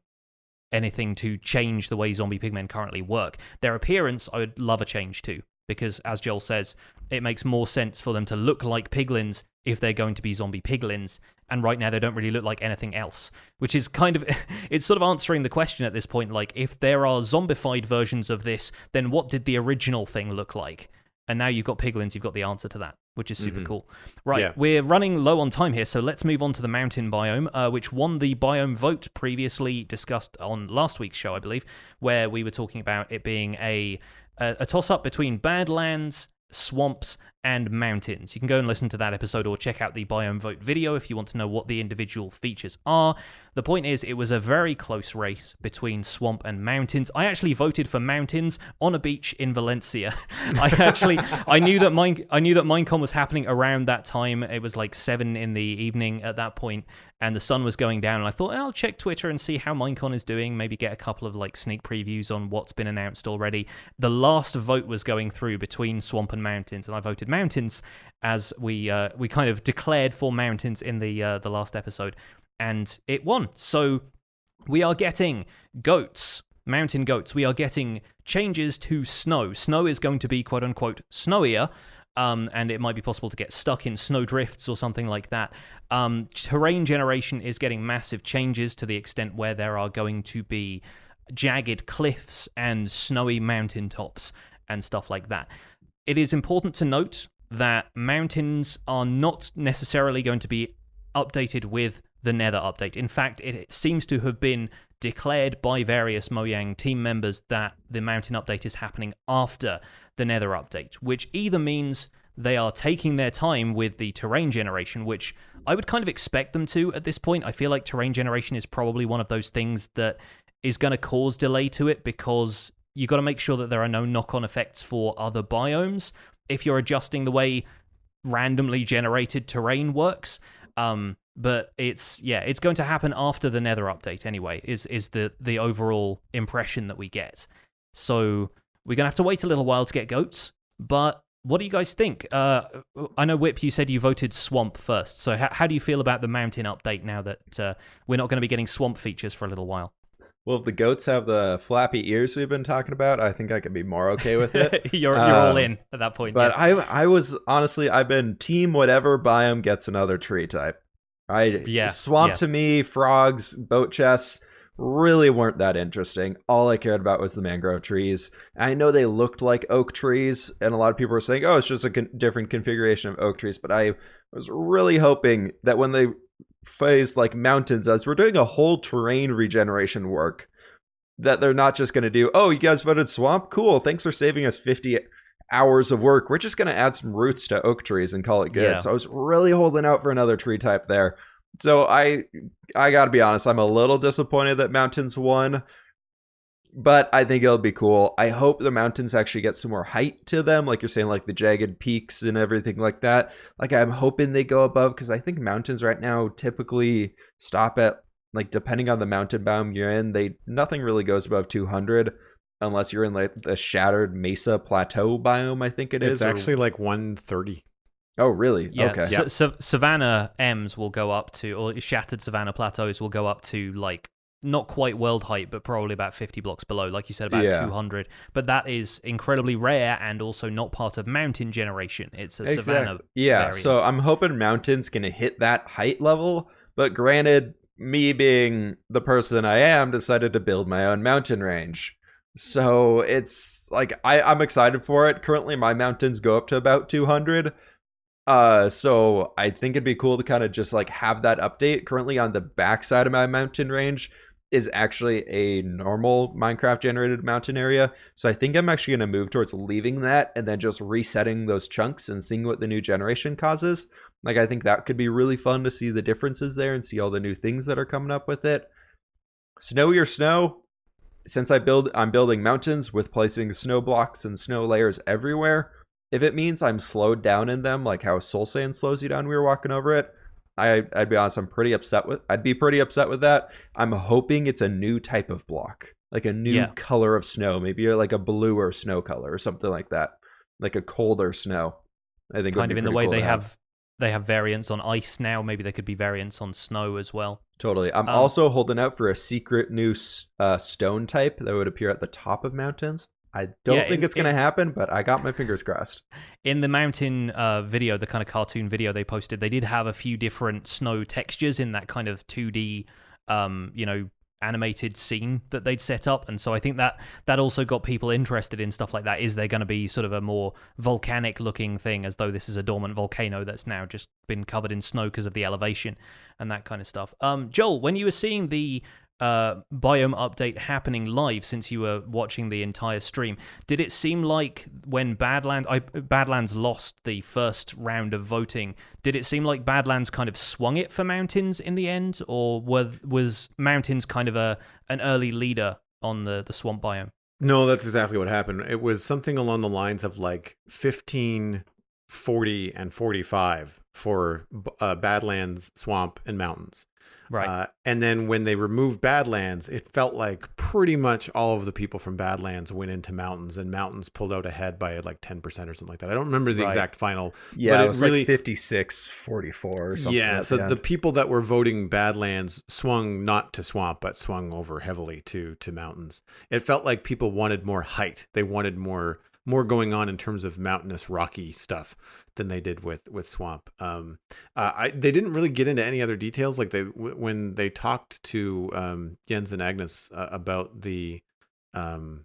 anything to change the way zombie pigmen currently work. Their appearance, I would love a change to. because, as Joel says, it makes more sense for them to look like piglins if they're going to be zombie piglins, and right now they don't really look like anything else, which is kind of, it's sort of answering the question at this point, like, if there are zombified versions of this, then what did the original thing look like? And now you've got piglins, you've got the answer to that, which is super cool. Right, we're running low on time here, so let's move on to the mountain biome, which won the biome vote previously discussed on last week's show, I believe, where we were talking about it being a toss-up between Badlands, swamps, and mountains. You can go and listen to that episode or check out the biome vote video if you want to know what the individual features are. The point is, it was a very close race between swamp and mountains. I actually voted for mountains on a beach in Valencia. I knew that Minecon was happening around that time. It was like 7 in the evening at that point, and the sun was going down, and I thought, I'll check Twitter and see how Minecon is doing, maybe get a couple of like sneak previews on what's been announced already. The last vote was going through between swamp and mountains, and I voted mountains, as we kind of declared for mountains in the last episode, and it won. So we are getting goats, mountain goats. We are getting changes to snow. Snow is going to be quote unquote snowier. And it might be possible to get stuck in snow drifts or something like that. Terrain generation is getting massive changes to the extent where there are going to be jagged cliffs and snowy mountain tops and stuff like that. It is important to note that mountains are not necessarily going to be updated with the Nether update. In fact, it seems to have been declared by various Mojang team members that the mountain update is happening after the Nether update, which either means they are taking their time with the terrain generation, which I would kind of expect them to at this point. I feel like terrain generation is probably one of those things that is going to cause delay to it, because you got to make sure that there are no knock-on effects for other biomes if you're adjusting the way randomly generated terrain works. But it's going to happen after the Nether update anyway, is the overall impression that we get. So we're going to have to wait a little while to get goats, but what do you guys think? I know, Whip, you said you voted swamp first, so how do you feel about the mountain update now that we're not going to be getting swamp features for a little while? Well, if the goats have the flappy ears we've been talking about, I think I could be more okay with it. You're all in at that point. But yeah. I was, honestly, I've been team whatever biome gets another tree type. Swamp to me, frogs, boat chests really weren't that interesting. All I cared about was the mangrove trees. I know they looked like oak trees, and a lot of people were saying, oh, it's just a different configuration of oak trees, but I was really hoping that when they phased like mountains, as we're doing a whole terrain regeneration work, that they're not just going to do, oh, you guys voted swamp? Cool, thanks for saving us 50 hours of work. We're just going to add some roots to oak trees and call it good. Yeah. So I was really holding out for another tree type there. So I got to be honest, I'm a little disappointed that mountains won, but I think it'll be cool. I hope the mountains actually get some more height to them, like you're saying, like the jagged peaks and everything like that. Like, I'm hoping they go above, because I think mountains right now typically stop at, like, depending on the mountain biome you're in, nothing really goes above 200 unless you're in like the Shattered Mesa Plateau biome, I think it's actually like 130. Oh, really? Yeah. Okay. So Savannah M's will go up to, or Shattered Savannah Plateaus will go up to, like, not quite world height, but probably about 50 blocks below, like you said, about 200. But that is incredibly rare and also not part of mountain generation. It's a Savannah variant. So I'm hoping mountain's going to hit that height level. But granted, me being the person I am, decided to build my own mountain range. So it's like, I'm excited for it. Currently, my mountains go up to about 200. So I think it'd be cool to kind of just like have that update. Currently on the backside of my mountain range is actually a normal Minecraft generated mountain area. So I think I'm actually going to move towards leaving that and then just resetting those chunks and seeing what the new generation causes. Like, I think that could be really fun to see the differences there and see all the new things that are coming up with it. Snowy or snow, since I'm building mountains with placing snow blocks and snow layers everywhere. If it means I'm slowed down in them, like how Soul Sand slows you down, we were walking over it, I'd be honest, I'd be pretty upset with that. I'm hoping it's a new type of block, like a new color of snow, maybe like a bluer snow color or something like that, like a colder snow. I think kind of in the way cool they have variants on ice now. Maybe there could be variants on snow as well. Totally. I'm also holding out for a secret new stone type that would appear at the top of mountains. I don't Yeah, think it's going to happen, but I got my fingers crossed. in the mountain video, the kind of cartoon video they posted, they did have a few different snow textures in that kind of 2D, animated scene that they'd set up, and so I think that also got people interested in stuff like that. Is there going to be sort of a more volcanic looking thing, as though this is a dormant volcano that's now just been covered in snow because of the elevation and that kind of stuff? Joel, when you were seeing the biome update happening live, since you were watching the entire stream, did it seem like when Badlands lost the first round of voting, did it seem like Badlands kind of swung it for Mountains in the end, or was Mountains kind of an early leader on the swamp biome? No, that's exactly what happened. It was something along the lines of like 15, 40, and 45 for Badlands, Swamp, and Mountains. Right. And then when they removed Badlands, it felt like pretty much all of the people from Badlands went into Mountains, and Mountains pulled out ahead by like 10% or something like that. I don't remember the exact final. Yeah, but it was really, like 56-44 or something. Yeah, so the people that were voting Badlands swung not to Swamp, but swung over heavily to Mountains. It felt like people wanted more height. They wanted more going on in terms of mountainous, rocky stuff than they did with Swamp. They didn't really get into any other details. Like when they talked to Jens and Agnes about the mountain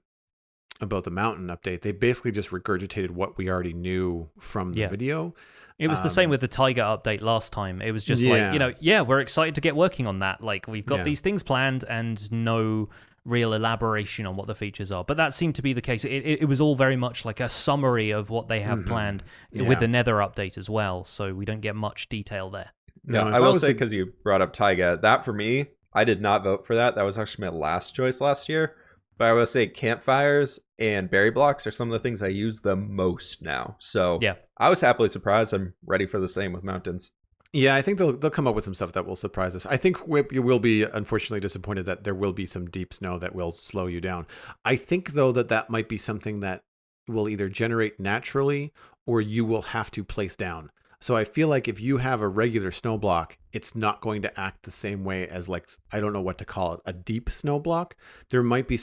update, they basically just regurgitated what we already knew from the video. It was the same with the Tiger update last time. It was just like, we're excited to get working on that. Like, we've got these things planned and no real elaboration on what the features are. But that seemed to be the case. It was all very much like a summary of what they have planned with the Nether update as well. So we don't get much detail there. No, I will say, because you brought up Taiga, that for me, I did not vote for that. That was actually my last choice last year. But I will say campfires and berry blocks are some of the things I use the most now. So I was happily surprised. I'm ready for the same with Mountains. Yeah, I think they'll come up with some stuff that will surprise us. I think fWhip, you will be unfortunately disappointed that there will be some deep snow that will slow you down. I think, though, that might be something that will either generate naturally or you will have to place down. So I feel like if you have a regular snow block, it's not going to act the same way as, like, I don't know what to call it, a deep snow block. There might be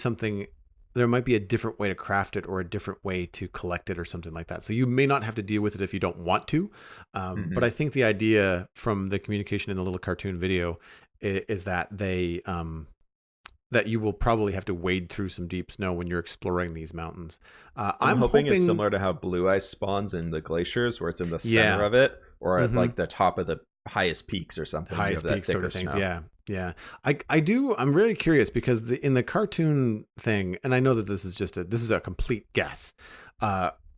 a different way to craft it or a different way to collect it or something like that. So you may not have to deal with it if you don't want to. But I think the idea from the communication in the little cartoon video is that that you will probably have to wade through some deep snow when you're exploring these mountains. I'm hoping it's similar to how blue ice spawns in the glaciers, where it's in the center of it, or at like the top of the highest peaks or something. Highest peaks sort of things, yeah. I'm really curious because in the cartoon thing, and I know that this is a complete guess.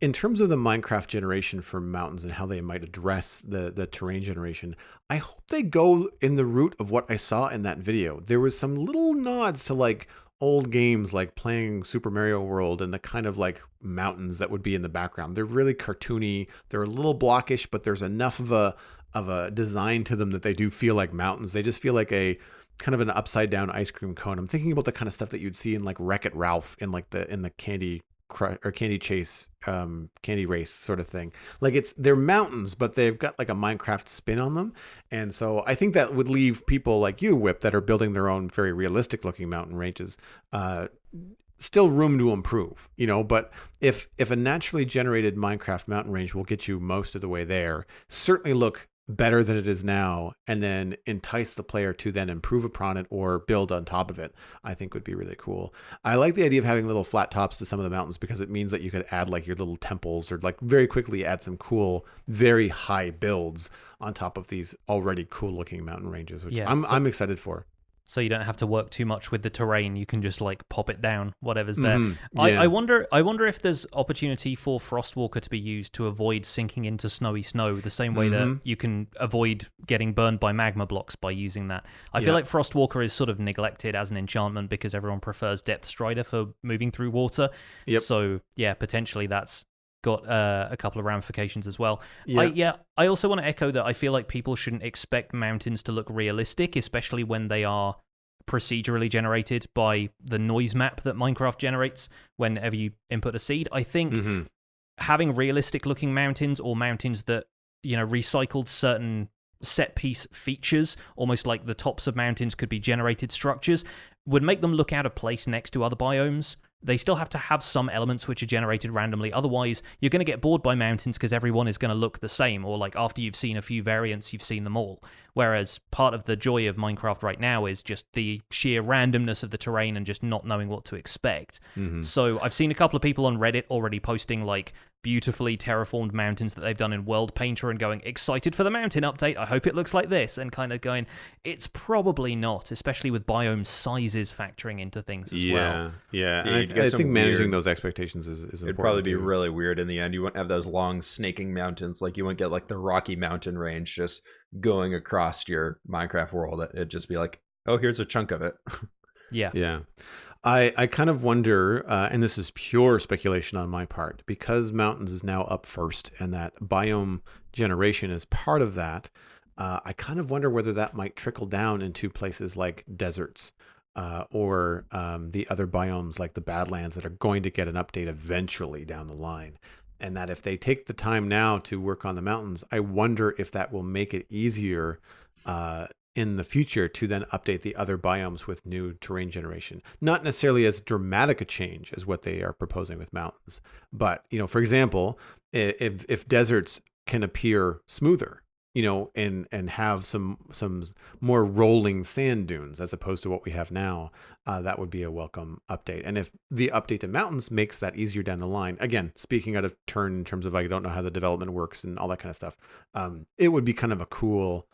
In terms of the Minecraft generation for mountains and how they might address the terrain generation, I hope they go in the route of what I saw in that video. There was some little nods to like old games, like playing Super Mario World and the kind of like mountains that would be in the background. They're really cartoony. They're a little blockish, but there's enough of a design to them that they do feel like mountains. They just feel like a kind of an upside down ice cream cone. I'm thinking about the kind of stuff that you'd see in like Wreck-It Ralph in like in the Candy Chase, Candy Race sort of thing. Like they're mountains, but they've got like a Minecraft spin on them. And so I think that would leave people like you, fWhip, that are building their own very realistic looking mountain ranges, still room to improve, but if a naturally generated Minecraft mountain range will get you most of the way there, certainly look better than it is now, and then entice the player to then improve upon it or build on top of it, I think would be really cool. I like the idea of having little flat tops to some of the mountains because it means that you could add like your little temples or like very quickly add some cool, very high builds on top of these already cool looking mountain ranges, which I'm excited for. So you don't have to work too much with the terrain. You can just like pop it down, whatever's there. I wonder if there's opportunity for Frostwalker to be used to avoid sinking into snowy snow, the same way that you can avoid getting burned by magma blocks by using that. I feel like Frostwalker is sort of neglected as an enchantment because everyone prefers Depth Strider for moving through water. So yeah, potentially that's got a couple of ramifications as well. I also want to echo that I feel like people shouldn't expect mountains to look realistic, especially when they are procedurally generated by the noise map that Minecraft generates whenever you input a seed. I think having realistic looking mountains, or mountains that, recycled certain set piece features, almost like the tops of mountains could be generated structures, would make them look out of place next to other biomes. they still have to have some elements which are generated randomly. Otherwise, you're going to get bored by mountains because everyone is going to look the same, or like after you've seen a few variants, you've seen them all. Whereas part of the joy of Minecraft right now is just the sheer randomness of the terrain and just not knowing what to expect. So I've seen a couple of people on Reddit already posting like beautifully terraformed mountains that they've done in World Painter and going, excited for the mountain update, I hope it looks like this, and kind of going, it's probably not, especially with biome sizes factoring into things as well. Yeah, Yeah, and I think managing those expectations is important. It'd probably be too. really weird in the end. You wouldn't have those long snaking mountains. Like you wouldn't get like the Rocky Mountain range just going across your Minecraft world. It'd just be like, oh, here's a chunk of it. Yeah. I kind of wonder, and this is pure speculation on my part, because mountains is now up first and that biome generation is part of that, I kind of wonder whether that might trickle down into places like deserts or the other biomes like the Badlands that are going to get an update eventually down the line. And that if they take the time now to work on the mountains, I wonder if that will make it easier in the future to then update the other biomes with new terrain generation. Not necessarily as dramatic a change as what they are proposing with mountains, but for example, if deserts can appear smoother, and have some more rolling sand dunes as opposed to what we have now, that would be a welcome update. And if the update to mountains makes that easier down the line, again, speaking out of turn in terms of I don't know how the development works and all that kind of stuff, it would be kind of a cool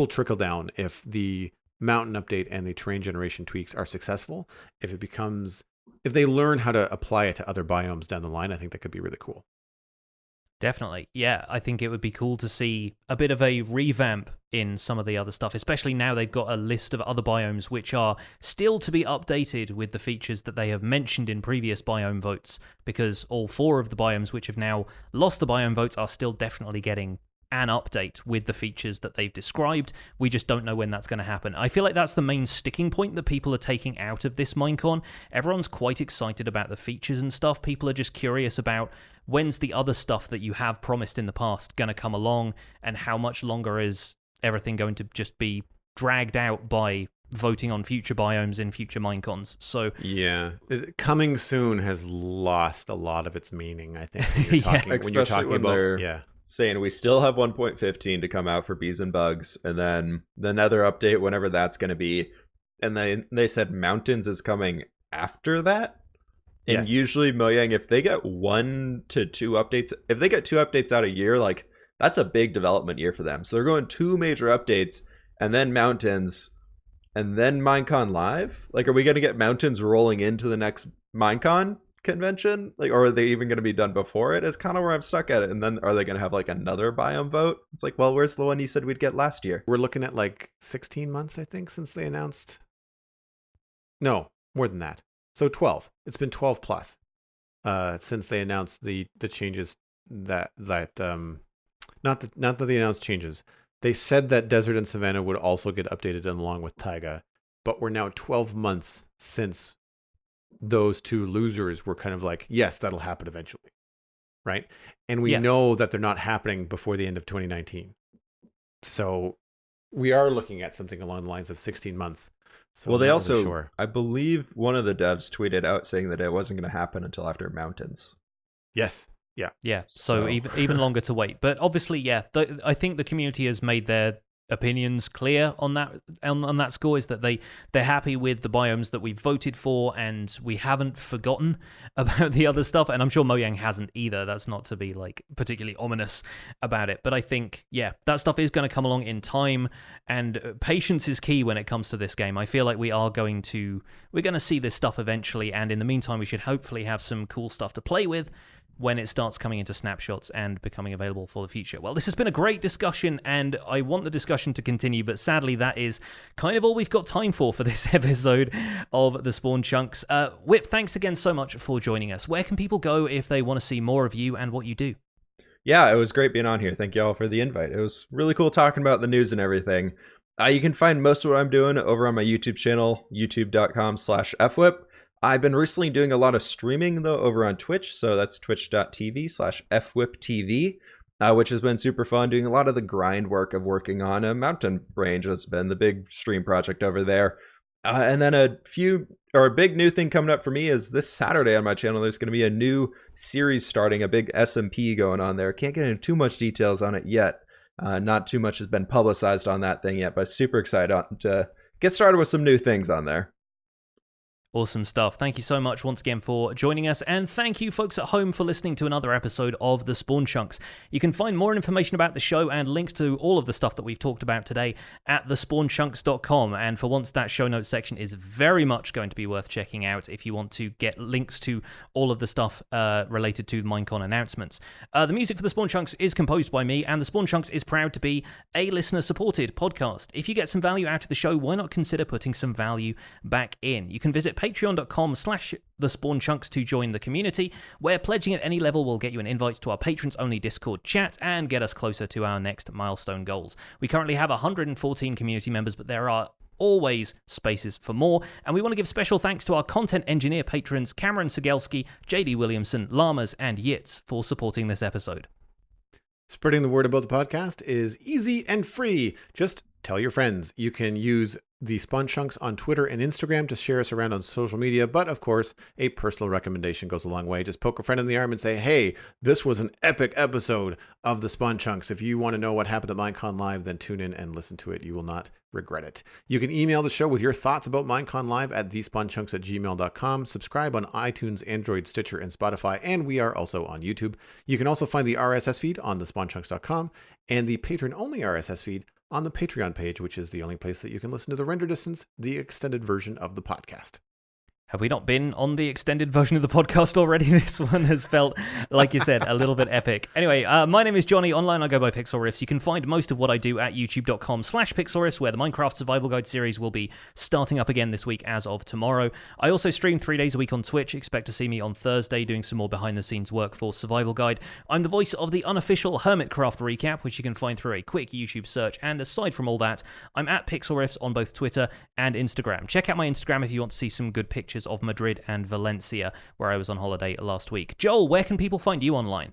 trickle down if the mountain update and the terrain generation tweaks are successful. If they learn how to apply it to other biomes down the line, I think that could be really cool. Definitely. Yeah, I think it would be cool to see a bit of a revamp in some of the other stuff, especially now they've got a list of other biomes which are still to be updated with the features that they have mentioned in previous biome votes, because all 4 of the biomes which have now lost the biome votes are still definitely getting an update with the features that they've described. We just don't know when that's going to happen. I feel like that's the main sticking point that people are taking out of this Minecon. Everyone's quite excited about the features and stuff. People are just curious about when's the other stuff that you have promised in the past going to come along, and how much longer is everything going to just be dragged out by voting on future biomes in future Minecons. So yeah, coming soon has lost a lot of its meaning, I think, when you're talking about saying we still have 1.15 to come out for bees and bugs, and then the Nether update, whenever that's going to be. And they said mountains is coming after that. And Yes. Usually Mojang, if they get 1 to 2 updates, if they get 2 updates out a year, like that's a big development year for them. So they're going 2 major updates and then mountains and then Minecon Live. Like, are we going to get mountains rolling into the next Minecon convention? Like, or are they even going to be done before it? Is kind of where I'm stuck at it. And then are they going to have like another biome vote? It's like, well, where's the one you said we'd get last year? We're looking at like 16 months, I think, since they announced. No, more than that. So 12. It's been 12 plus since they announced the changes that not that they announced changes. They said that Desert and Savannah would also get updated along with Taiga, but we're now 12 months since those 2 losers were kind of like, yes, that'll happen eventually, right? And we know that they're not happening before the end of 2019. So we are looking at something along the lines of 16 months. So well, they also, really I believe one of the devs tweeted out saying that it wasn't going to happen until after Mountains. Yes. Yeah. So even longer to wait. But obviously, I think the community has made their opinions clear on that score, is that they're happy with the biomes that we've voted for, and we haven't forgotten about the other stuff, and I'm sure Mojang hasn't either. That's not to be like particularly ominous about it, but I think that stuff is going to come along in time, and patience is key when it comes to this game. I feel like we're going to see this stuff eventually, and in the meantime we should hopefully have some cool stuff to play with when it starts coming into snapshots and becoming available for the future. Well, this has been a great discussion, and I want the discussion to continue, but sadly that is kind of all we've got time for this episode of The Spawn Chunks. Whip, thanks again so much for joining us. Where can people go if they want to see more of you and what you do? Yeah, it was great being on here. Thank you all for the invite. It was really cool talking about the news and everything. You can find most of what I'm doing over on my YouTube channel, youtube.com/fWhip. I've been recently doing a lot of streaming, though, over on Twitch. So that's twitch.tv/fwhiptv, which has been super fun, doing a lot of the grind work of working on a mountain range. That's been the big stream project over there. And then a a big new thing coming up for me is this Saturday on my channel. There's going to be a new series starting, a big SMP going on there. Can't get into too much details on it yet. Not too much has been publicized on that thing yet, but super excited to get started with some new things on there. Awesome stuff. Thank you so much once again for joining us, and thank you folks at home for listening to another episode of The Spawn Chunks. You can find more information about the show and links to all of the stuff that we've talked about today at thespawnchunks.com, and for once that show notes section is very much going to be worth checking out if you want to get links to all of the stuff related to the Minecon announcements. The music for The Spawn Chunks is composed by me, and The Spawn Chunks is proud to be a listener-supported podcast. If you get some value out of the show, why not consider putting some value back in? You can visit patreon.com/thespawnchunks to join the community, where pledging at any level will get you an invite to our patrons-only Discord chat and get us closer to our next milestone goals. We currently have 114 community members, but there are always spaces for more, and we want to give special thanks to our content engineer patrons Cameron Segelski, JD Williamson, Llamas, and Yitz for supporting this episode. Spreading the word about the podcast is easy and free. Just tell your friends. You can use the Spawn Chunks on Twitter and Instagram to share us around on social media, but of course, a personal recommendation goes a long way. Just poke a friend in the arm and say, hey, this was an epic episode of the Spawn Chunks. If you want to know what happened at Minecon Live, then tune in and listen to it. You will not regret it. You can email the show with your thoughts about Minecon Live at thespawnchunks@gmail.com. Subscribe on iTunes, Android, Stitcher, and Spotify, and we are also on YouTube. You can also find the RSS feed on thespawnchunks.com and the patron-only RSS feed on the Patreon page, which is the only place that you can listen to the render distance, the extended version of the podcast. Have we not been on the extended version of the podcast already? This one has felt, like you said, a little bit epic. Anyway, my name is Jonny. Online, I go by Pixel Riffs. You can find most of what I do at youtube.com/pixelriffs, where the Minecraft Survival Guide series will be starting up again this week as of tomorrow. I also stream 3 days a week on Twitch. Expect to see me on Thursday doing some more behind-the-scenes work for Survival Guide. I'm the voice of the unofficial Hermitcraft recap, which you can find through a quick YouTube search. And aside from all that, I'm at Pixel Riffs on both Twitter and Instagram. Check out my Instagram if you want to see some good pictures of Madrid and Valencia, where I was on holiday last week. Joel, where can people find you online?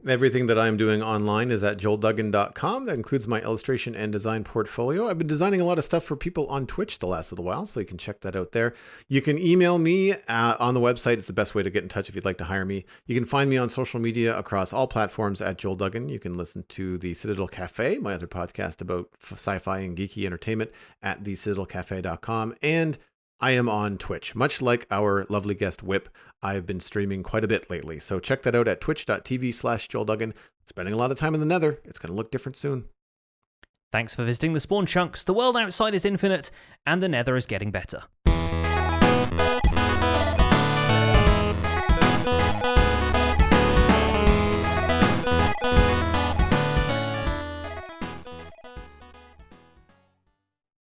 Everything that I'm doing online is at joelduggan.com. That includes my illustration and design portfolio. I've been designing a lot of stuff for people on Twitch the last little while, so you can check that out there. You can email me on the website. It's the best way to get in touch if you'd like to hire me. You can find me on social media across all platforms at Joel Duggan. You can listen to the Citadel Cafe, my other podcast about sci-fi and geeky entertainment, at thecitadelcafe.com. And I am on Twitch. Much like our lovely guest Whip, I've been streaming quite a bit lately. So check that out at twitch.tv/JoelDuggan. Spending a lot of time in the Nether. It's going to look different soon. Thanks for visiting the Spawn Chunks. The world outside is infinite, and the Nether is getting better.